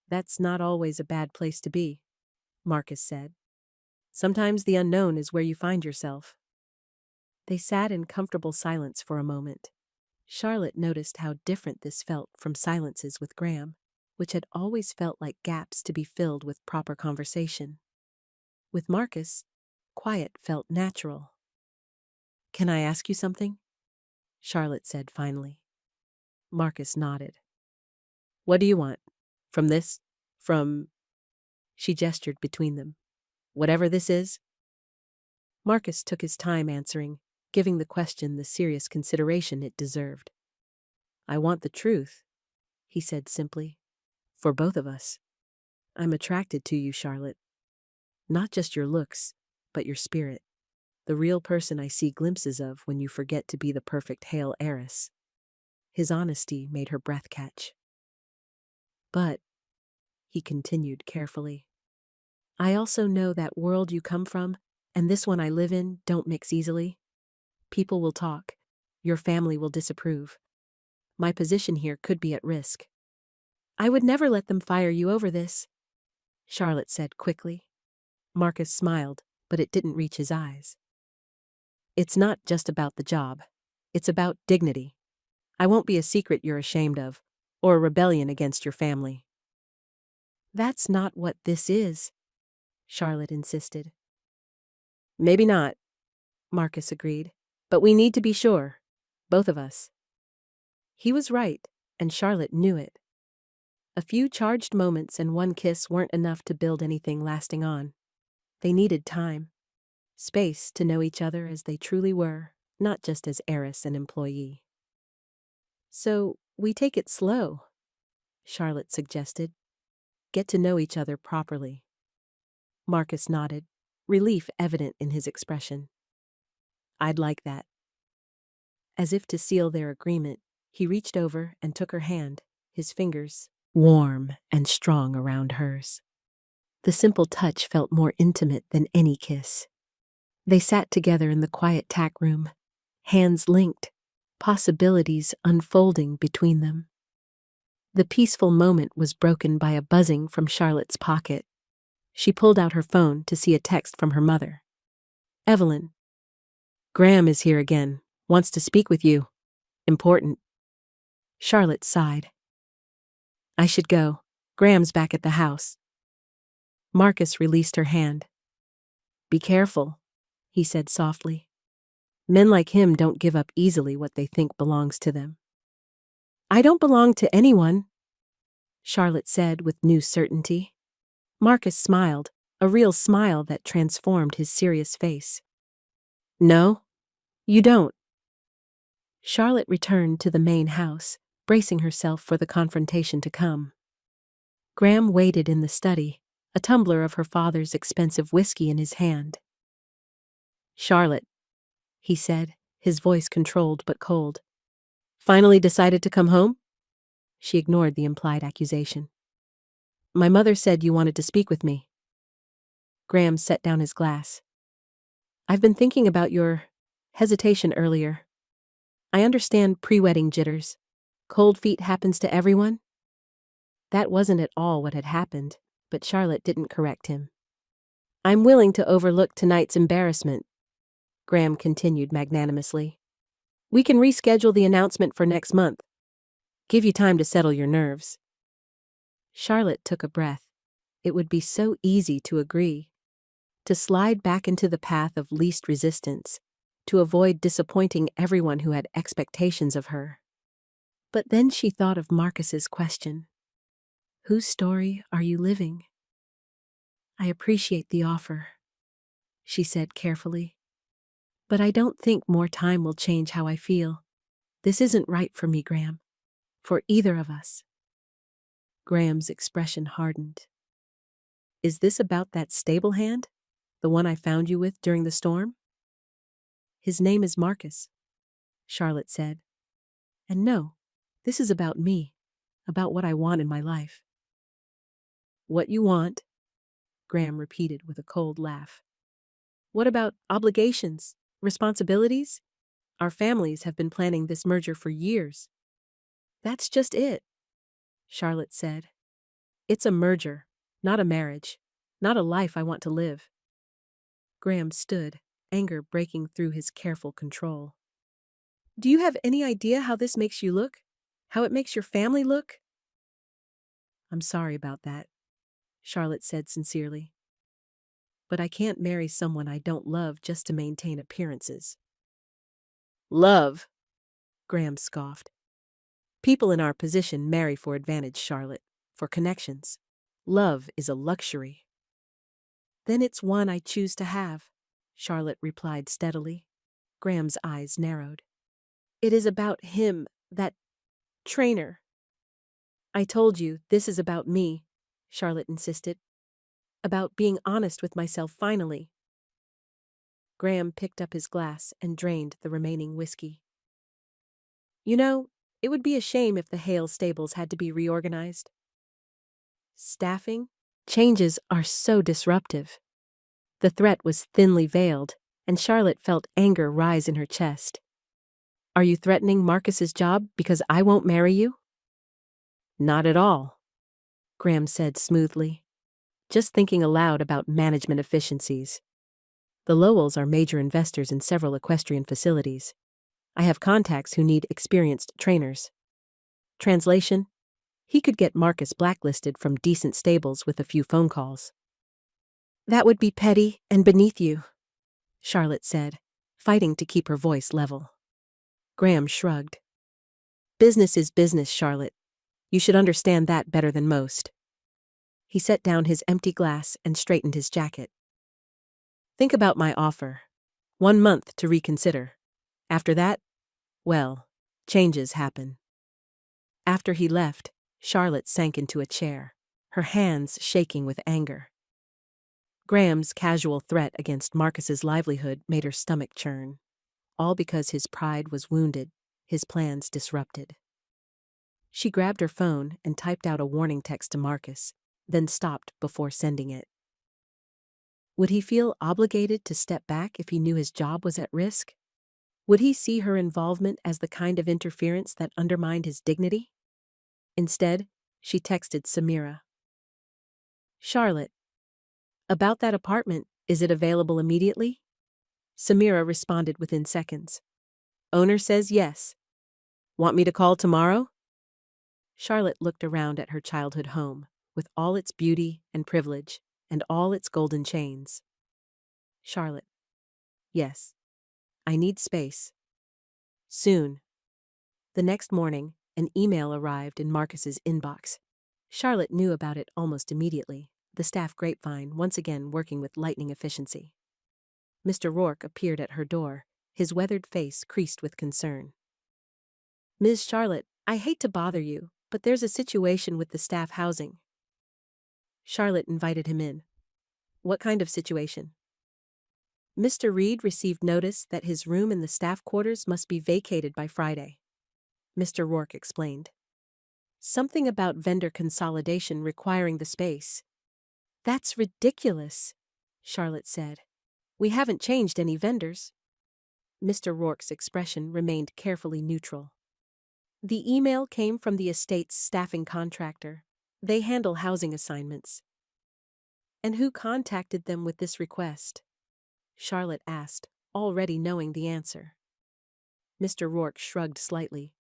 "That's not always a bad place to be," Marcus said. "Sometimes the unknown is where you find yourself." They sat in comfortable silence for a moment. Charlotte noticed how different this felt from silences with Graham, which had always felt like gaps to be filled with proper conversation. With Marcus, quiet felt natural. "Can I ask you something?" Charlotte said finally. Marcus nodded. "What do you want? From this? From—" She gestured between them. "Whatever this is?" Marcus took his time answering, giving the question the serious consideration it deserved. "I want the truth," he said simply. "For both of us. I'm attracted to you, Charlotte. Not just your looks, but your spirit. The real person I see glimpses of when you forget to be the perfect Hale heiress." His honesty made her breath catch. "But," he continued carefully, "I also know that world you come from and this one I live in don't mix easily. People will talk. Your family will disapprove. My position here could be at risk." "I would never let them fire you over this," Charlotte said quickly. Marcus smiled, but it didn't reach his eyes. "It's not just about the job. It's about dignity. I won't be a secret you're ashamed of, or a rebellion against your family." "That's not what this is," Charlotte insisted. "Maybe not," Marcus agreed, "but we need to be sure. Both of us." He was right, and Charlotte knew it. A few charged moments and one kiss weren't enough to build anything lasting on. They needed time, space to know each other as they truly were, not just as heiress and employee. "So, we take it slow," Charlotte suggested. "Get to know each other properly." Marcus nodded, relief evident in his expression. "I'd like that." As if to seal their agreement, he reached over and took her hand, his fingers warm and strong around hers. The simple touch felt more intimate than any kiss. They sat together in the quiet tack room, hands linked, possibilities unfolding between them. The peaceful moment was broken by a buzzing from Charlotte's pocket. She pulled out her phone to see a text from her mother. "Evelyn, Graham is here again, wants to speak with you. Important." Charlotte sighed. "I should go. Graham's back at the house." Marcus released her hand. "Be careful," he said softly. "Men like him don't give up easily what they think belongs to them." "I don't belong to anyone," Charlotte said with new certainty. Marcus smiled, a real smile that transformed his serious face. "No, you don't." Charlotte returned to the main house, bracing herself for the confrontation to come. Graham waited in the study, a tumbler of her father's expensive whiskey in his hand. "Charlotte," he said, his voice controlled but cold. "Finally decided to come home?" She ignored the implied accusation. "My mother said you wanted to speak with me." Graham set down his glass. "I've been thinking about your hesitation earlier. I understand pre-wedding jitters. Cold feet happens to everyone." That wasn't at all what had happened, but Charlotte didn't correct him. "I'm willing to overlook tonight's embarrassment," Graham continued magnanimously. "We can reschedule the announcement for next month. Give you time to settle your nerves." Charlotte took a breath. It would be so easy to agree, to slide back into the path of least resistance, to avoid disappointing everyone who had expectations of her. But then she thought of Marcus's question. "Whose story are you living?" "I appreciate the offer," she said carefully. "But I don't think more time will change how I feel. This isn't right for me, Graham. For either of us." Graham's expression hardened. "Is this about that stable hand? The one I found you with during the storm?" "His name is Marcus," Charlotte said. "And no, this is about me, about what I want in my life." "What you want," Graham repeated with a cold laugh. "What about obligations, responsibilities? Our families have been planning this merger for years." "That's just it," Charlotte said. "It's a merger, not a marriage, not a life I want to live." Graham stood, anger breaking through his careful control. "Do you have any idea how this makes you look? How it makes your family look?" "I'm sorry about that," Charlotte said sincerely. "But I can't marry someone I don't love just to maintain appearances." "Love?" Graham scoffed. "People in our position marry for advantage, Charlotte, for connections. Love is a luxury." "Then it's one I choose to have," Charlotte replied steadily. Graham's eyes narrowed. "It is about him, that trainer." "I told you, this is about me," Charlotte insisted. "About being honest with myself finally." Graham picked up his glass and drained the remaining whiskey. "You know, it would be a shame if the Hale stables had to be reorganized. Staffing? Changes are so disruptive." The threat was thinly veiled, and Charlotte felt anger rise in her chest. "Are you threatening Marcus's job because I won't marry you?" "Not at all," Graham said smoothly. "Just thinking aloud about management efficiencies. The Lowells are major investors in several equestrian facilities. I have contacts who need experienced trainers. Translation: he could get Marcus blacklisted from decent stables with a few phone calls." "That would be petty and beneath you," Charlotte said, fighting to keep her voice level. Graham shrugged. "Business is business, Charlotte. You should understand that better than most." He set down his empty glass and straightened his jacket. Think about my offer. 1 month to reconsider. After that, well, changes happen. After he left, Charlotte sank into a chair, her hands shaking with anger. Graham's casual threat against Marcus's livelihood made her stomach churn, all because his pride was wounded, his plans disrupted. She grabbed her phone and typed out a warning text to Marcus, then stopped before sending it. Would he feel obligated to step back if he knew his job was at risk? Would he see her involvement as the kind of interference that undermined his dignity? Instead, she texted Samira. Charlotte, about that apartment, is it available immediately? Samira responded within seconds. Owner says yes. Want me to call tomorrow? Charlotte looked around at her childhood home, with all its beauty and privilege, and all its golden chains. Charlotte. Yes. I need space. Soon. The next morning, an email arrived in Marcus's inbox. Charlotte knew about it almost immediately, the staff grapevine once again working with lightning efficiency. Mr. Rourke appeared at her door, his weathered face creased with concern. Ms. Charlotte, I hate to bother you, but there's a situation with the staff housing. Charlotte invited him in. What kind of situation? Mr. Reed received notice that his room in the staff quarters must be vacated by Friday. Mr. Rourke explained. Something about vendor consolidation requiring the space. That's ridiculous, Charlotte said. We haven't changed any vendors. Mr. Rourke's expression remained carefully neutral. The email came from the estate's staffing contractor. They handle housing assignments. And who contacted them with this request? Charlotte asked, already knowing the answer. Mr. Rourke shrugged slightly.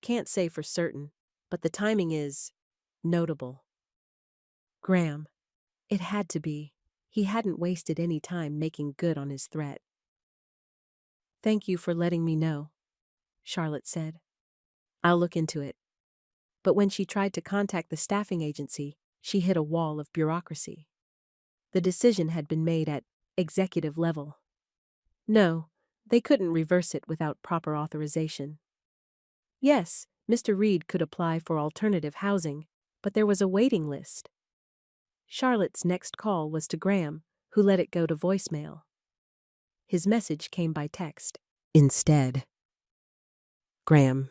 Can't say for certain, but the timing is notable. Graham. It had to be. He hadn't wasted any time making good on his threat. Thank you for letting me know, Charlotte said. I'll look into it. But when she tried to contact the staffing agency, she hit a wall of bureaucracy. The decision had been made at executive level. No, they couldn't reverse it without proper authorization. Yes, Mr. Reed could apply for alternative housing, but there was a waiting list. Charlotte's next call was to Graham, who let it go to voicemail. His message came by text. Instead. Graham.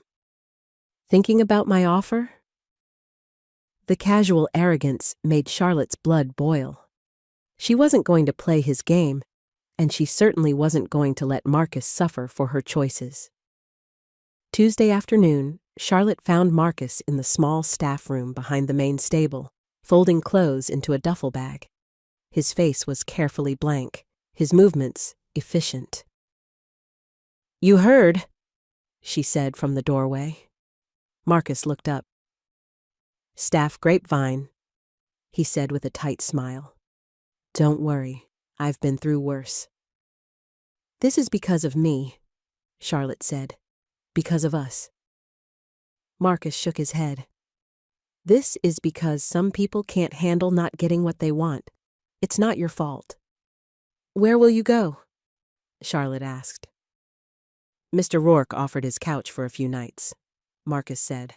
Thinking about my offer? The casual arrogance made Charlotte's blood boil. She wasn't going to play his game, and she certainly wasn't going to let Marcus suffer for her choices. Tuesday afternoon, Charlotte found Marcus in the small staff room behind the main stable, folding clothes into a duffel bag. His face was carefully blank, his movements efficient. You heard, she said from the doorway. Marcus looked up. Staff grapevine, he said with a tight smile. Don't worry, I've been through worse. This is because of me, Charlotte said. Because of us. Marcus shook his head. This is because some people can't handle not getting what they want. It's not your fault. Where will you go? Charlotte asked. Mr. Rourke offered his couch for a few nights, Marcus said.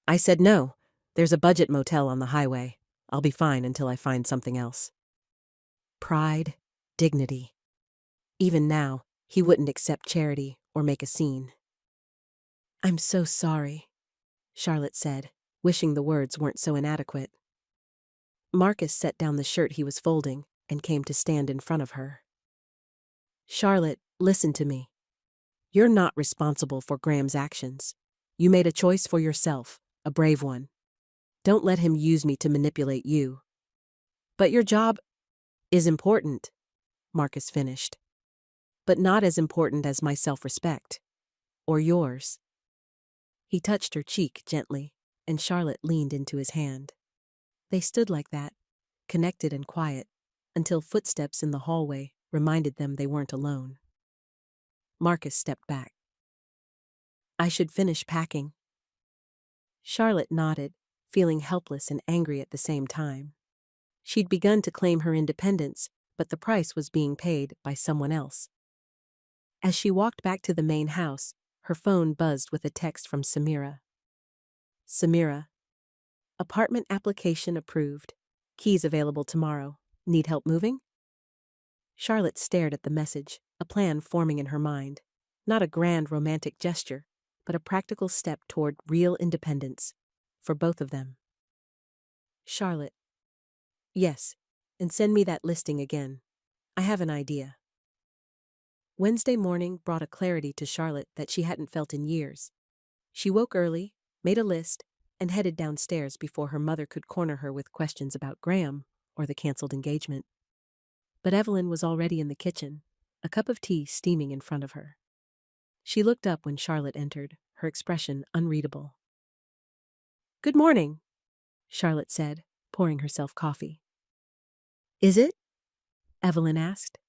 I said no. There's a budget motel on the highway. I'll be fine until I find something else. Pride, dignity. Even now, he wouldn't accept charity or make a scene. I'm so sorry, Charlotte said, wishing the words weren't so inadequate. Marcus set down the shirt he was folding and came to stand in front of her. Charlotte, listen to me. You're not responsible for Graham's actions. You made a choice for yourself, a brave one. Don't let him use me to manipulate you. But your job is important, Marcus finished. But not as important as my self-respect. Or yours. He touched her cheek gently, and Charlotte leaned into his hand. They stood like that, connected and quiet, until footsteps in the hallway reminded them they weren't alone. Marcus stepped back. I should finish packing. Charlotte nodded, feeling helpless and angry at the same time. She'd begun to claim her independence, but the price was being paid by someone else. As she walked back to the main house, her phone buzzed with a text from Samira. Samira. Apartment application approved. Keys available tomorrow. Need help moving? Charlotte stared at the message, a plan forming in her mind. Not a grand romantic gesture, but a practical step toward real independence. For both of them. Charlotte. Yes, and send me that listing again. I have an idea. Wednesday morning brought a clarity to Charlotte that she hadn't felt in years. She woke early, made a list, and headed downstairs before her mother could corner her with questions about Graham or the canceled engagement. But Evelyn was already in the kitchen, a cup of tea steaming in front of her. She looked up when Charlotte entered, her expression unreadable. Good morning, Charlotte said, pouring herself coffee. Is it? Evelyn asked.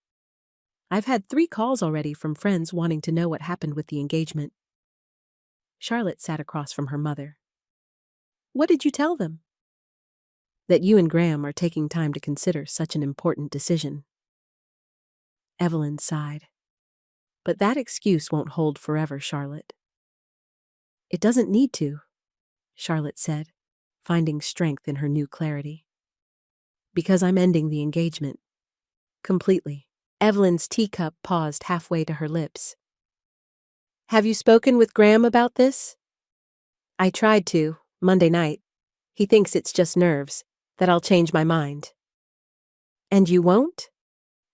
I've had 3 calls already from friends wanting to know what happened with the engagement. Charlotte sat across from her mother. What did you tell them? That you and Graham are taking time to consider such an important decision. Evelyn sighed. But that excuse won't hold forever, Charlotte. It doesn't need to, Charlotte said, finding strength in her new clarity. Because I'm ending the engagement. Completely. Evelyn's teacup paused halfway to her lips. Have you spoken with Graham about this? I tried to, Monday night. He thinks it's just nerves, that I'll change my mind. And you won't?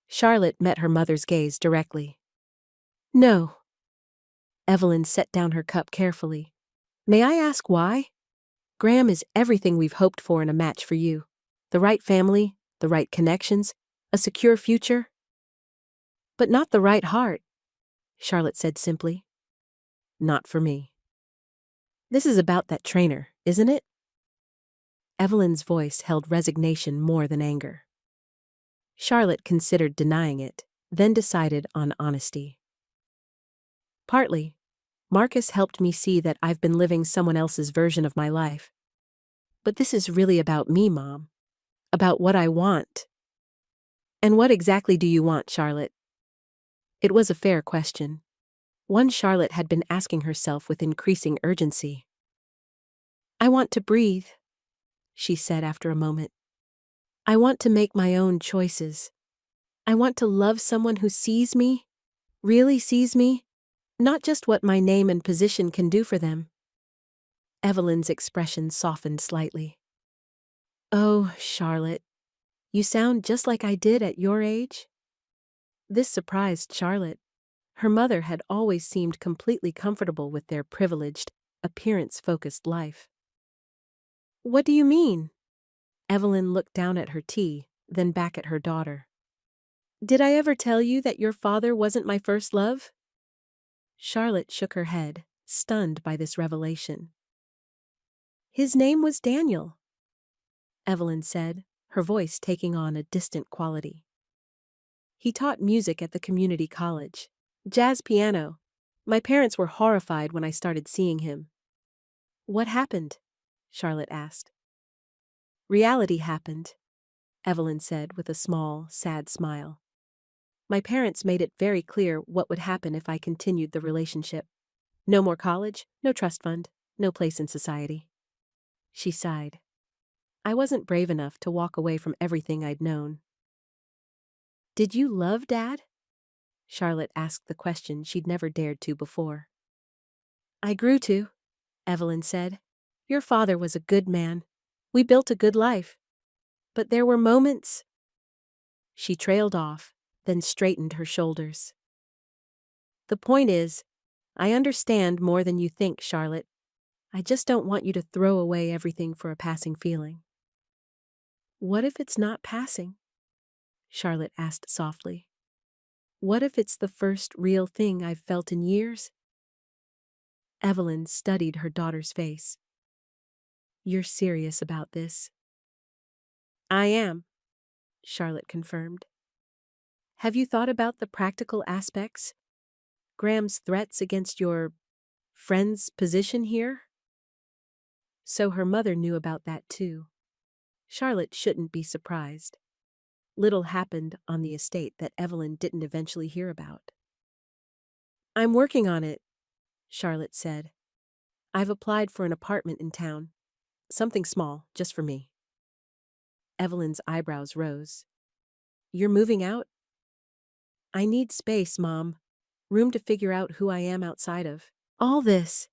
Charlotte met her mother's gaze directly. No. Evelyn set down her cup carefully. May I ask why? Graham is everything we've hoped for in a match for you. The right family, the right connections, a secure future. But not the right heart, Charlotte said simply. Not for me. This is about that trainer, isn't it? Evelyn's voice held resignation more than anger. Charlotte considered denying it, then decided on honesty. Partly, Marcus helped me see that I've been living someone else's version of my life. But this is really about me, Mom. About what I want. And what exactly do you want, Charlotte? It was a fair question. One Charlotte had been asking herself with increasing urgency. I want to breathe, she said after a moment. I want to make my own choices. I want to love someone who sees me, really sees me, not just what my name and position can do for them. Evelyn's expression softened slightly. Oh, Charlotte, you sound just like I did at your age. This surprised Charlotte. Her mother had always seemed completely comfortable with their privileged, appearance-focused life. What do you mean? Evelyn looked down at her tea, then back at her daughter. Did I ever tell you that your father wasn't my first love? Charlotte shook her head, stunned by this revelation. His name was Daniel, Evelyn said, her voice taking on a distant quality. He taught music at the community college. Jazz piano. My parents were horrified when I started seeing him. What happened? Charlotte asked. Reality happened, Evelyn said with a small, sad smile. My parents made it very clear what would happen if I continued the relationship. No more college, no trust fund, no place in society. She sighed. I wasn't brave enough to walk away from everything I'd known. Did you love Dad? Charlotte asked the question she'd never dared to before. I grew to, Evelyn said. Your father was a good man. We built a good life. But there were moments. She trailed off, then straightened her shoulders. The point is, I understand more than you think, Charlotte. I just don't want you to throw away everything for a passing feeling. What if it's not passing? Charlotte asked softly. What if it's the first real thing I've felt in years? Evelyn studied her daughter's face. You're serious about this? I am, Charlotte confirmed. Have you thought about the practical aspects? Graham's threats against your friend's position here? So her mother knew about that too. Charlotte shouldn't be surprised. Little happened on the estate that Evelyn didn't eventually hear about. "I'm working on it," Charlotte said. "I've applied for an apartment in town. Something small, just for me." Evelyn's eyebrows rose. "You're moving out?" "I need space, Mom. Room to figure out who I am outside of all this."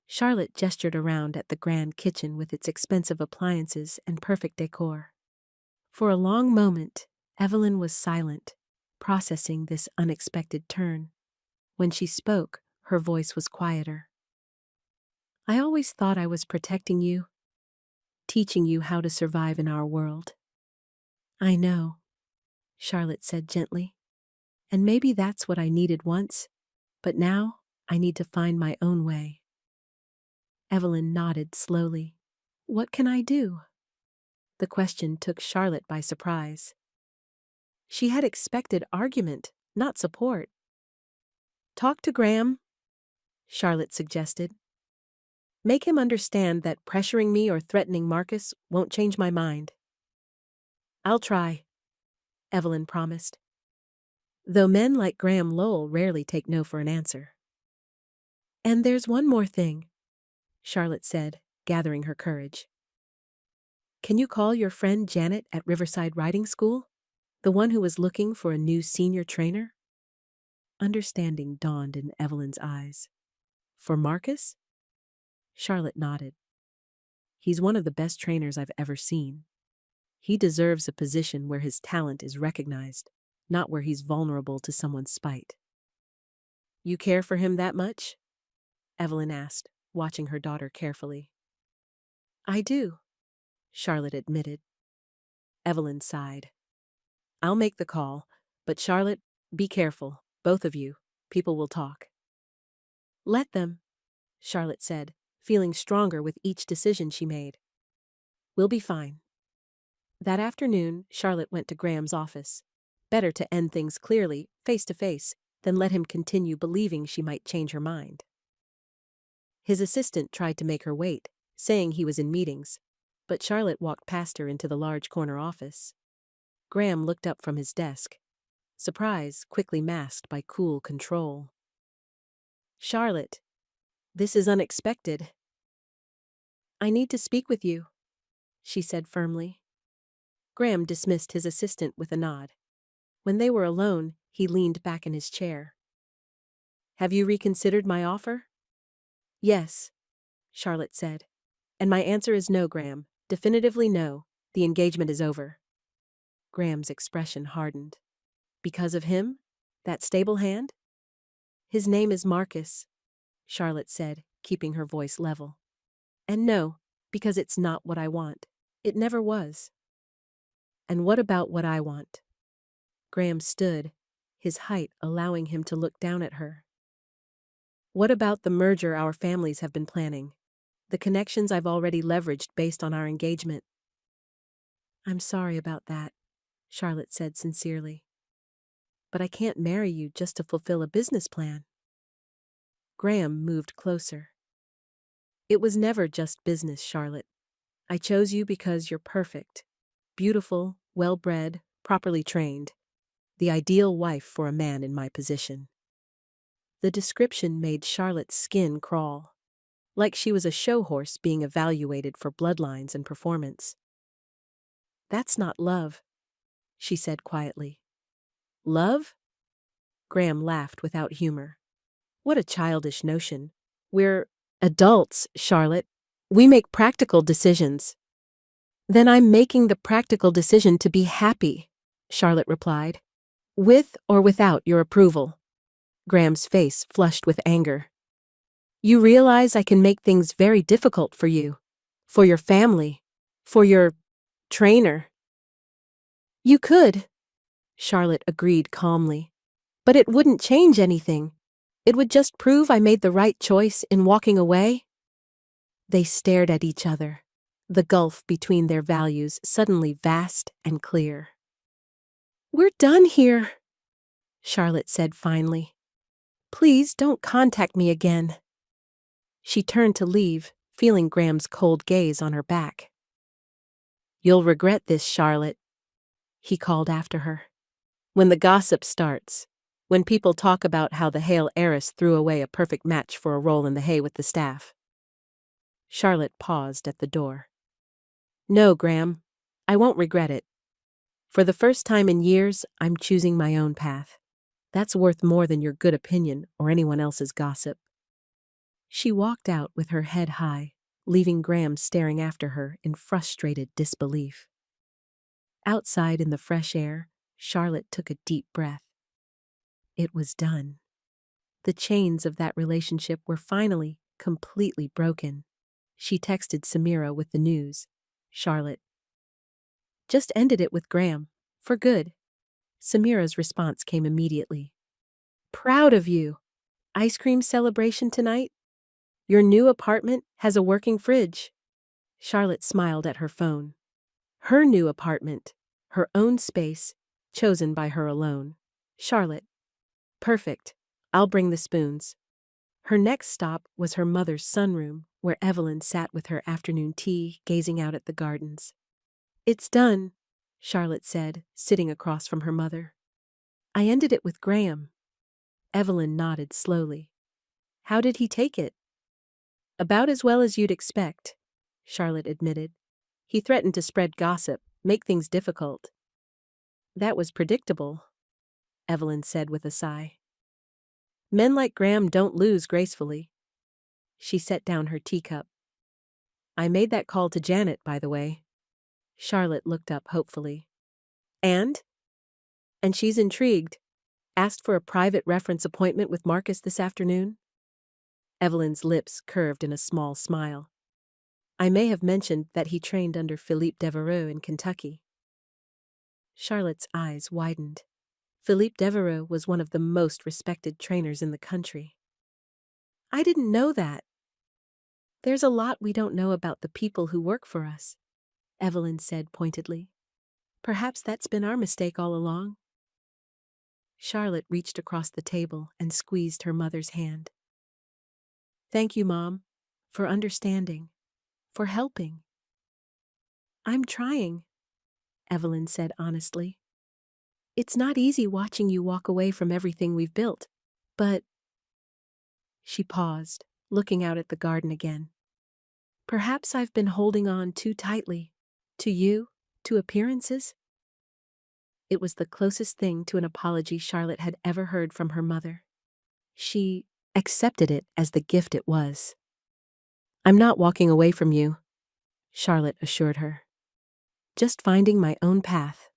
Charlotte gestured around at the grand kitchen with its expensive appliances and perfect decor. For a long moment, Evelyn was silent, processing this unexpected turn. When she spoke, her voice was quieter. "I always thought I was protecting you, teaching you how to survive in our world." "I know," Charlotte said gently. "And maybe that's what I needed once, but now I need to find my own way." Evelyn nodded slowly. "What can I do?" The question took Charlotte by surprise. She had expected argument, not support. "Talk to Graham," Charlotte suggested. "Make him understand that pressuring me or threatening Marcus won't change my mind." "I'll try," Evelyn promised. Though men like Graham Lowell rarely take no for an answer. "And there's one more thing," Charlotte said, gathering her courage. "Can you call your friend Janet at Riverside Riding School? The one who was looking for a new senior trainer?" Understanding dawned in Evelyn's eyes. "For Marcus?" Charlotte nodded. "He's one of the best trainers I've ever seen. He deserves a position where his talent is recognized, not where he's vulnerable to someone's spite." "You care for him that much?" Evelyn asked, watching her daughter carefully. "I do," Charlotte admitted. Evelyn sighed. "I'll make the call, but Charlotte, be careful, both of you. People will talk." "Let them," Charlotte said, feeling stronger with each decision she made. "We'll be fine." That afternoon, Charlotte went to Graham's office. Better to end things clearly, face to face, than let him continue believing she might change her mind. His assistant tried to make her wait, saying he was in meetings, but Charlotte walked past her into the large corner office. Graham looked up from his desk, surprise quickly masked by cool control. "Charlotte, this is unexpected." "I need to speak with you," she said firmly. Graham dismissed his assistant with a nod. When they were alone, he leaned back in his chair. "Have you reconsidered my offer?" "Yes," Charlotte said. "And my answer is no, Graham. Definitively no. The engagement is over." Graham's expression hardened. "Because of him? That stable hand?" "His name is Marcus," Charlotte said, keeping her voice level. "And no, because it's not what I want. It never was." "And what about what I want?" Graham stood, his height allowing him to look down at her. "What about the merger our families have been planning? The connections I've already leveraged based on our engagement?" "I'm sorry about that," Charlotte said sincerely. "But I can't marry you just to fulfill a business plan." Graham moved closer. "It was never just business, Charlotte. I chose you because you're perfect. Beautiful, well-bred, properly trained. The ideal wife for a man in my position." The description made Charlotte's skin crawl, like she was a show horse being evaluated for bloodlines and performance. "That's not love," she said quietly. "Love?" Graham laughed without humor. "What a childish notion. We're adults, Charlotte. We make practical decisions." "Then I'm making the practical decision to be happy," Charlotte replied. "With or without your approval." Graham's face flushed with anger. "You realize I can make things very difficult for you, for your family, for your trainer." "You could," Charlotte agreed calmly. "But it wouldn't change anything. It would just prove I made the right choice in walking away." They stared at each other, the gulf between their values suddenly vast and clear. "We're done here," Charlotte said finally. "Please don't contact me again." She turned to leave, feeling Graham's cold gaze on her back. "You'll regret this, Charlotte." he called after her. When the gossip starts, when people talk about how the Hale heiress threw away a perfect match for a roll in the hay with the staff. Charlotte paused at the door. No, Graham, I won't regret it. For the first time in years, I'm choosing my own path. That's worth more than your good opinion or anyone else's gossip. She walked out with her head high, leaving Graham staring after her in frustrated disbelief. Outside in the fresh air, Charlotte took a deep breath. It was done. The chains of that relationship were finally completely broken. She texted Samira with the news. Charlotte just ended it with Graham. For good. Samira's response came immediately. Proud of you. Ice cream celebration tonight? Your new apartment has a working fridge. Charlotte smiled at her phone. Her new apartment. Her own space, chosen by her alone. Charlotte. Perfect. I'll bring the spoons. Her next stop was her mother's sunroom, where Evelyn sat with her afternoon tea, gazing out at the gardens. It's done, Charlotte said, sitting across from her mother. I ended it with Graham. Evelyn nodded slowly. How did he take it? About as well as you'd expect, Charlotte admitted. He threatened to spread gossip, make things difficult. That was predictable, Evelyn said with a sigh. Men like Graham don't lose gracefully. She set down her teacup. I made that call to Janet, by the way. Charlotte looked up hopefully. And? And she's intrigued. Asked for a private reference appointment with Marcus this afternoon? Evelyn's lips curved in a small smile. I may have mentioned that he trained under Philippe Devereux in Kentucky. Charlotte's eyes widened. Philippe Devereux was one of the most respected trainers in the country. I didn't know that. There's a lot we don't know about the people who work for us, Evelyn said pointedly. Perhaps that's been our mistake all along. Charlotte reached across the table and squeezed her mother's hand. Thank you, Mom, for understanding, for helping. I'm trying, Evelyn said honestly. It's not easy watching you walk away from everything we've built, but... She paused, looking out at the garden again. Perhaps I've been holding on too tightly. To you, to appearances? It was the closest thing to an apology Charlotte had ever heard from her mother. She accepted it as the gift it was. I'm not walking away from you, Charlotte assured her. Just finding my own path.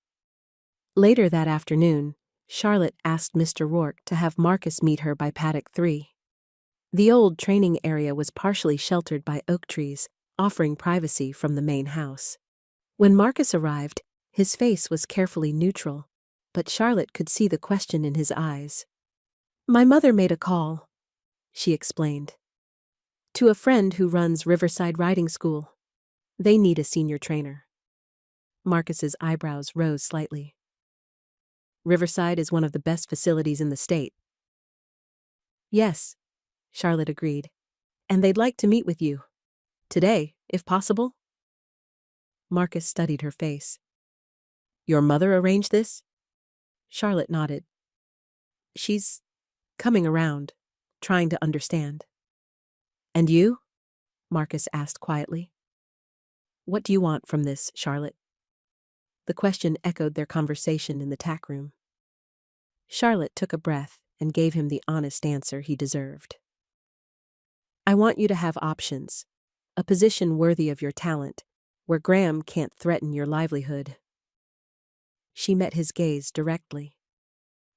Later that afternoon, Charlotte asked Mr. Rourke to have Marcus meet her by paddock 3. The old training area was partially sheltered by oak trees, offering privacy from the main house. When Marcus arrived, his face was carefully neutral, but Charlotte could see the question in his eyes. My mother made a call, she explained. To a friend who runs Riverside Riding School. They need a senior trainer. Marcus's eyebrows rose slightly. Riverside is one of the best facilities in the state. Yes, Charlotte agreed. And they'd like to meet with you. Today, if possible. Marcus studied her face. Your mother arranged this? Charlotte nodded. She's coming around, trying to understand. And you? Marcus asked quietly. What do you want from this, Charlotte? The question echoed their conversation in the tack room. Charlotte took a breath and gave him the honest answer he deserved. I want you to have options, a position worthy of your talent, where Graham can't threaten your livelihood. She met his gaze directly.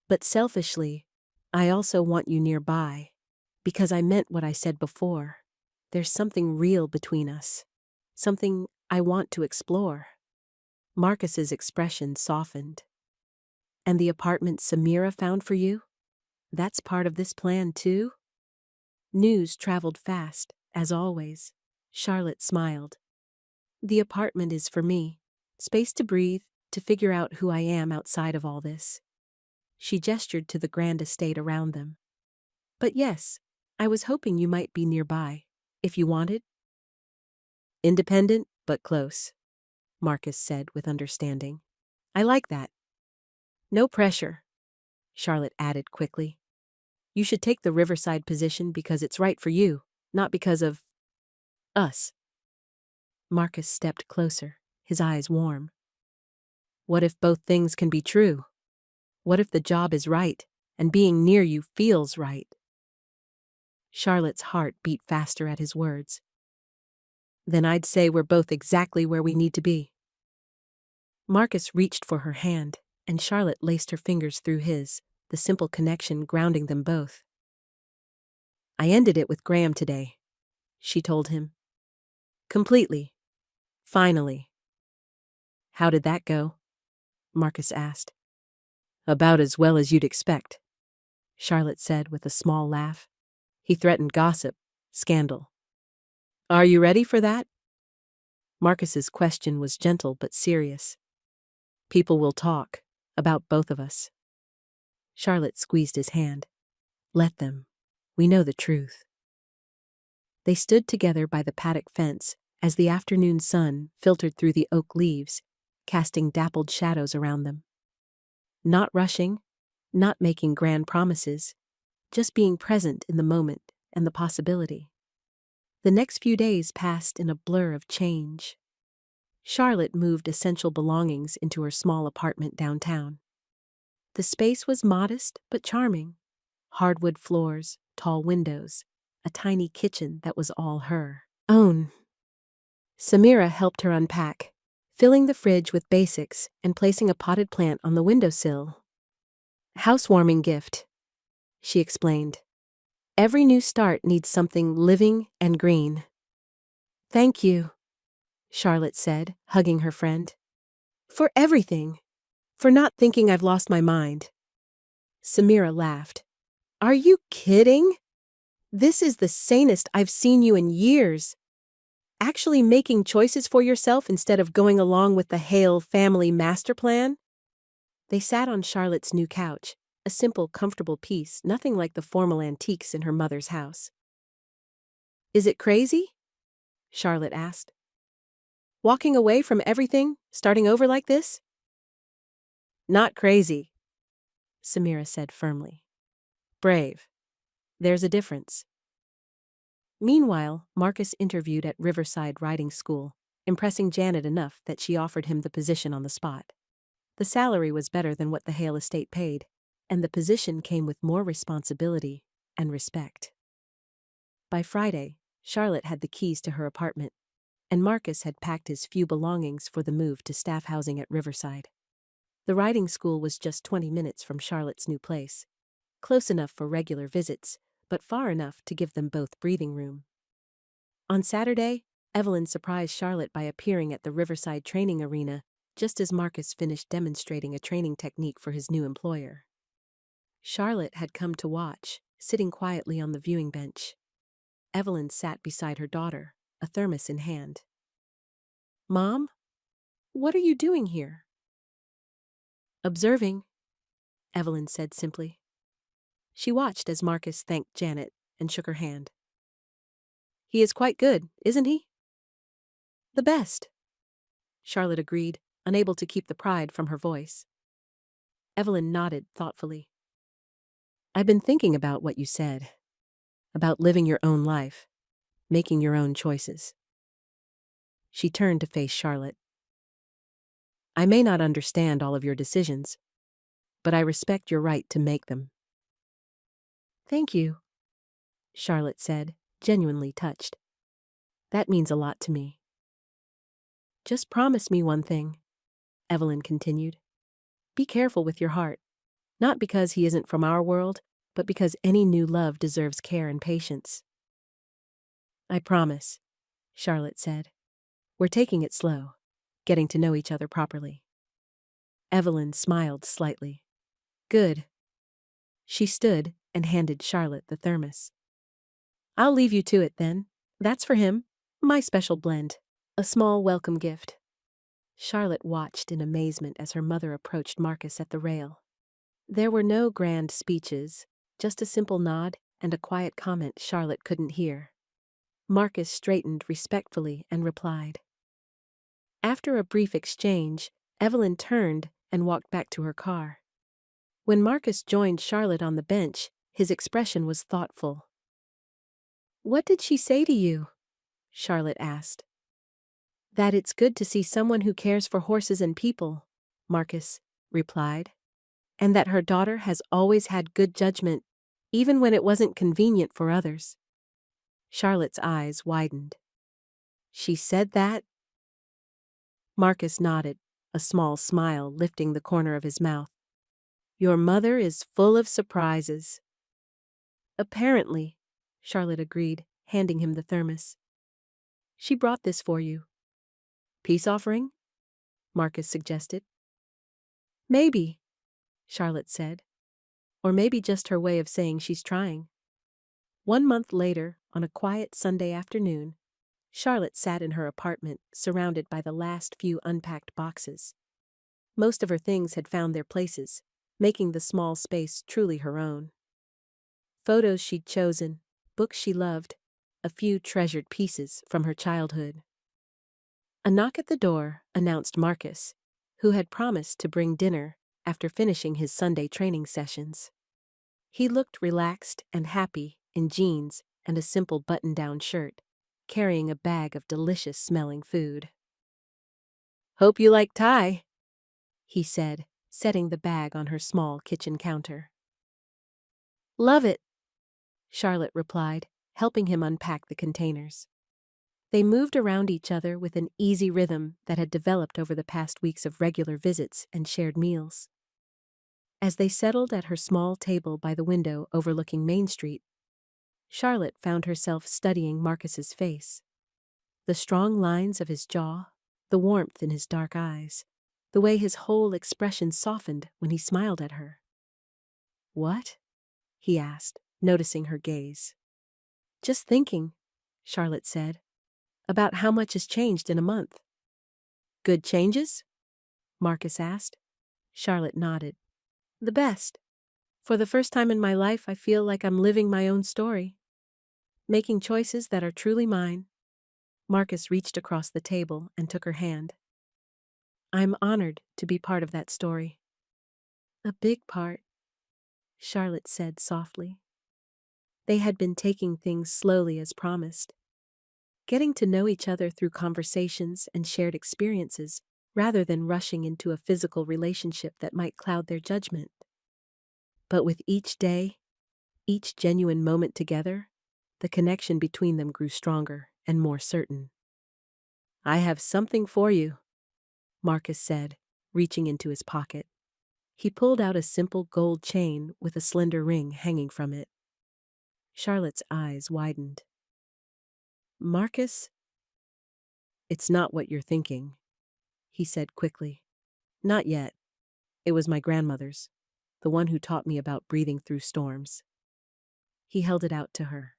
But selfishly, I also want you nearby, because I meant what I said before. There's something real between us, something I want to explore. Marcus's expression softened. And the apartment Samira found for you? That's part of this plan too? News traveled fast, as always. Charlotte smiled. The apartment is for me. Space to breathe, to figure out who I am outside of all this. She gestured to the grand estate around them. But yes, I was hoping you might be nearby, if you wanted. Independent, but close, Marcus said with understanding. I like that. No pressure, Charlotte added quickly. You should take the Riverside position because it's right for you, not because of us. Marcus stepped closer, his eyes warm. What if both things can be true? What if the job is right, and being near you feels right? Charlotte's heart beat faster at his words. Then I'd say we're both exactly where we need to be. Marcus reached for her hand, and Charlotte laced her fingers through his, the simple connection grounding them both. I ended it with Graham today, she told him. Completely. Finally. How did that go? Marcus asked. About as well as you'd expect, Charlotte said with a small laugh. He threatened gossip, scandal. Are you ready for that? Marcus's question was gentle but serious. People will talk, about both of us. Charlotte squeezed his hand. Let them. We know the truth. They stood together by the paddock fence as the afternoon sun filtered through the oak leaves, casting dappled shadows around them. Not rushing, not making grand promises, just being present in the moment and the possibility. The next few days passed in a blur of change. Charlotte moved essential belongings into her small apartment downtown. The space was modest but charming. Hardwood floors, tall windows, a tiny kitchen that was all her own. Samira helped her unpack, filling the fridge with basics and placing a potted plant on the windowsill. Housewarming gift, she explained. Every new start needs something living and green. Thank you, Charlotte said, hugging her friend. For everything. For not thinking I've lost my mind. Samira laughed. Are you kidding? This is the sanest I've seen you in years. Actually making choices for yourself instead of going along with the Hale family master plan? They sat on Charlotte's new couch, a simple, comfortable piece, nothing like the formal antiques in her mother's house. Is it crazy? Charlotte asked. Walking away from everything, starting over like this? Not crazy, Samira said firmly. Brave. There's a difference. Meanwhile, Marcus interviewed at Riverside Riding School, impressing Janet enough that she offered him the position on the spot. The salary was better than what the Hale estate paid, and the position came with more responsibility and respect. By Friday, Charlotte had the keys to her apartment, and Marcus had packed his few belongings for the move to staff housing at Riverside. The riding school was just 20 minutes from Charlotte's new place, close enough for regular visits, but far enough to give them both breathing room. On Saturday, Evelyn surprised Charlotte by appearing at the Riverside training arena just as Marcus finished demonstrating a training technique for his new employer. Charlotte had come to watch, sitting quietly on the viewing bench. Evelyn sat beside her daughter, a thermos in hand. Mom, what are you doing here? Observing, Evelyn said simply. She watched as Marcus thanked Janet and shook her hand. He is quite good, isn't he? The best, Charlotte agreed, unable to keep the pride from her voice. Evelyn nodded thoughtfully. I've been thinking about what you said, about living your own life, making your own choices. She turned to face Charlotte. I may not understand all of your decisions, but I respect your right to make them. Thank you, Charlotte said, genuinely touched. That means a lot to me. Just promise me one thing, Evelyn continued. Be careful with your heart, not because he isn't from our world, but because any new love deserves care and patience. I promise, Charlotte said. We're taking it slow, getting to know each other properly. Evelyn smiled slightly. Good. She stood and handed Charlotte the thermos. I'll leave you to it then. That's for him, my special blend, a small welcome gift. Charlotte watched in amazement as her mother approached Marcus at the rail. There were no grand speeches, just a simple nod and a quiet comment Charlotte couldn't hear. Marcus straightened respectfully and replied. After a brief exchange, Evelyn turned and walked back to her car. When Marcus joined Charlotte on the bench, his expression was thoughtful. "What did she say to you?" Charlotte asked. "That it's good to see someone who cares for horses and people," Marcus replied, "and that her daughter has always had good judgment, even when it wasn't convenient for others." Charlotte's eyes widened. "She said that?" Marcus nodded, a small smile lifting the corner of his mouth. "Your mother is full of surprises." "Apparently," Charlotte agreed, handing him the thermos. "She brought this for you." "Peace offering?" Marcus suggested. "Maybe," Charlotte said. "Or maybe just her way of saying she's trying." 1 month later, on a quiet Sunday afternoon, Charlotte sat in her apartment, surrounded by the last few unpacked boxes. Most of her things had found their places, making the small space truly her own. Photos she'd chosen, books she loved, a few treasured pieces from her childhood. A knock at the door announced Marcus, who had promised to bring dinner after finishing his Sunday training sessions. He looked relaxed and happy in jeans and a simple button-down shirt, carrying a bag of delicious-smelling food. "Hope you like Thai," he said, setting the bag on her small kitchen counter. "Love it," Charlotte replied, helping him unpack the containers. They moved around each other with an easy rhythm that had developed over the past weeks of regular visits and shared meals. As they settled at her small table by the window overlooking Main Street, Charlotte found herself studying Marcus's face. The strong lines of his jaw, the warmth in his dark eyes, the way his whole expression softened when he smiled at her. "What?" he asked, noticing her gaze. "Just thinking," Charlotte said, "about how much has changed in a month." "Good changes?" Marcus asked. Charlotte nodded. "The best. For the first time in my life, I feel like I'm living my own story, making choices that are truly mine." Marcus reached across the table and took her hand. "I'm honored to be part of that story." "A big part," Charlotte said softly. They had been taking things slowly as promised, getting to know each other through conversations and shared experiences rather than rushing into a physical relationship that might cloud their judgment. But with each day, each genuine moment together, the connection between them grew stronger and more certain. "I have something for you," Marcus said, reaching into his pocket. He pulled out a simple gold chain with a slender ring hanging from it. Charlotte's eyes widened. "Marcus?" "It's not what you're thinking," he said quickly. "Not yet. It was my grandmother's, the one who taught me about breathing through storms." He held it out to her.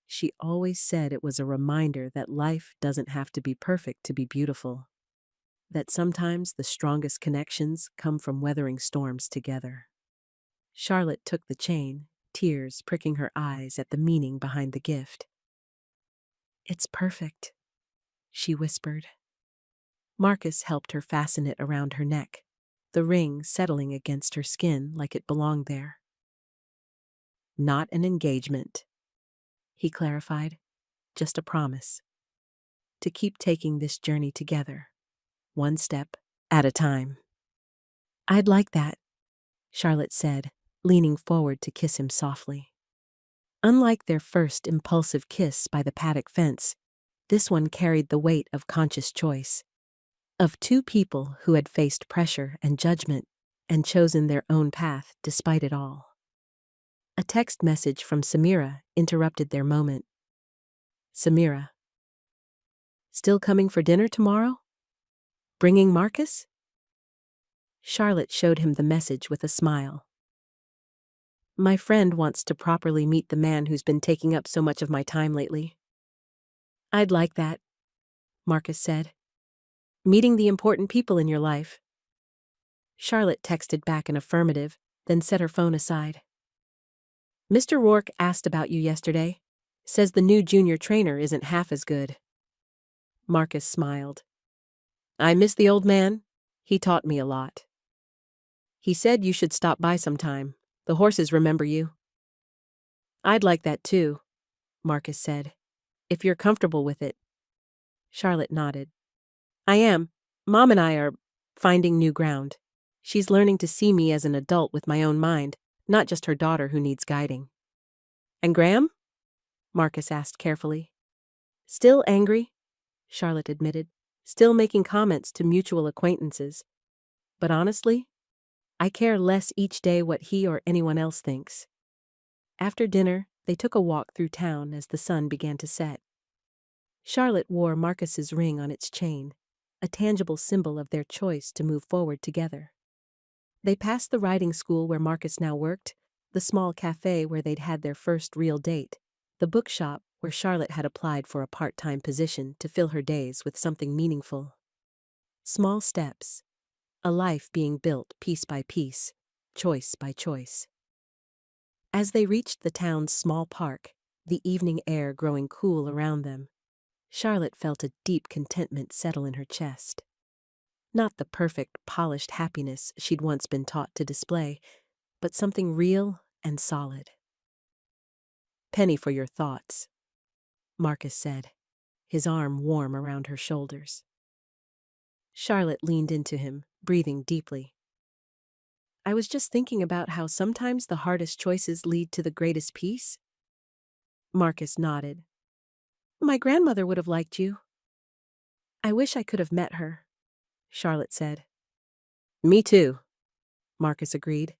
"She always said it was a reminder that life doesn't have to be perfect to be beautiful, that sometimes the strongest connections come from weathering storms together." Charlotte took the chain, tears pricking her eyes at the meaning behind the gift. "It's perfect," she whispered. Marcus helped her fasten it around her neck, the ring settling against her skin like it belonged there. "Not an engagement," he clarified, "just a promise. To keep taking this journey together, one step at a time." "I'd like that," Charlotte said, leaning forward to kiss him softly. Unlike their first impulsive kiss by the paddock fence, this one carried the weight of conscious choice, of two people who had faced pressure and judgment and chosen their own path despite it all. A text message from Samira interrupted their moment. "Samira. Still coming for dinner tomorrow? Bringing Marcus?" Charlotte showed him the message with a smile. "My friend wants to properly meet the man who's been taking up so much of my time lately." "I'd like that," Marcus said. "Meeting the important people in your life." Charlotte texted back an affirmative, then set her phone aside. "Mr. Rourke asked about you yesterday. Says the new junior trainer isn't half as good." Marcus smiled. "I miss the old man. He taught me a lot." He said you should stop by sometime. The horses remember you. I'd like that too, Marcus said. If you're comfortable with it. Charlotte nodded. I am. Mom and I are finding new ground. She's learning to see me as an adult with my own mind, not just her daughter who needs guiding. And Graham? Marcus asked carefully. Still angry, Charlotte admitted, still making comments to mutual acquaintances. But honestly, I care less each day what he or anyone else thinks. After dinner, they took a walk through town as the sun began to set. Charlotte wore Marcus's ring on its chain, a tangible symbol of their choice to move forward together. They passed the riding school where Marcus now worked, the small cafe where they'd had their first real date, the bookshop where Charlotte had applied for a part-time position to fill her days with something meaningful. Small steps, a life being built piece by piece, choice by choice. As they reached the town's small park, the evening air growing cool around them, Charlotte felt a deep contentment settle in her chest. Not the perfect, polished happiness she'd once been taught to display, but something real and solid. Penny for your thoughts, Marcus said, his arm warm around her shoulders. Charlotte leaned into him, breathing deeply. I was just thinking about how sometimes the hardest choices lead to the greatest peace. Marcus nodded. My grandmother would have liked you. I wish I could have met her, Charlotte said. Me too, Marcus agreed.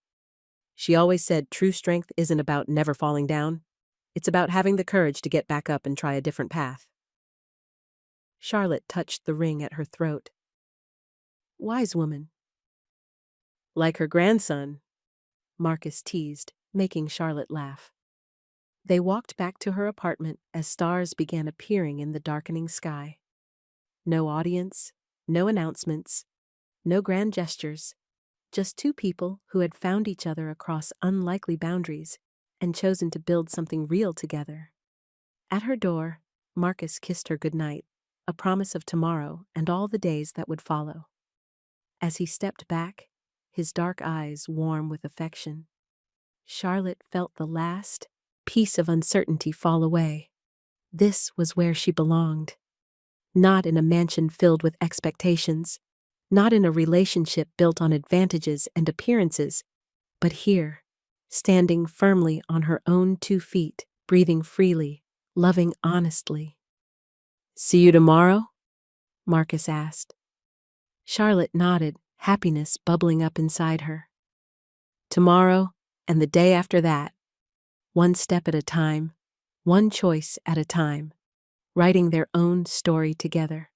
She always said true strength isn't about never falling down. It's about having the courage to get back up and try a different path. Charlotte touched the ring at her throat. Wise woman. Like her grandson, Marcus teased, making Charlotte laugh. They walked back to her apartment as stars began appearing in the darkening sky. No audience, no announcements, no grand gestures, just two people who had found each other across unlikely boundaries and chosen to build something real together. At her door, Marcus kissed her goodnight, a promise of tomorrow and all the days that would follow. As he stepped back, his dark eyes warm with affection, Charlotte felt the last piece of uncertainty fall away. This was where she belonged. Not in a mansion filled with expectations, not in a relationship built on advantages and appearances, but here, standing firmly on her own 2 feet, breathing freely, loving honestly. See you tomorrow? Marcus asked. Charlotte nodded, happiness bubbling up inside her. Tomorrow and the day after that, one step at a time, one choice at a time, writing their own story together.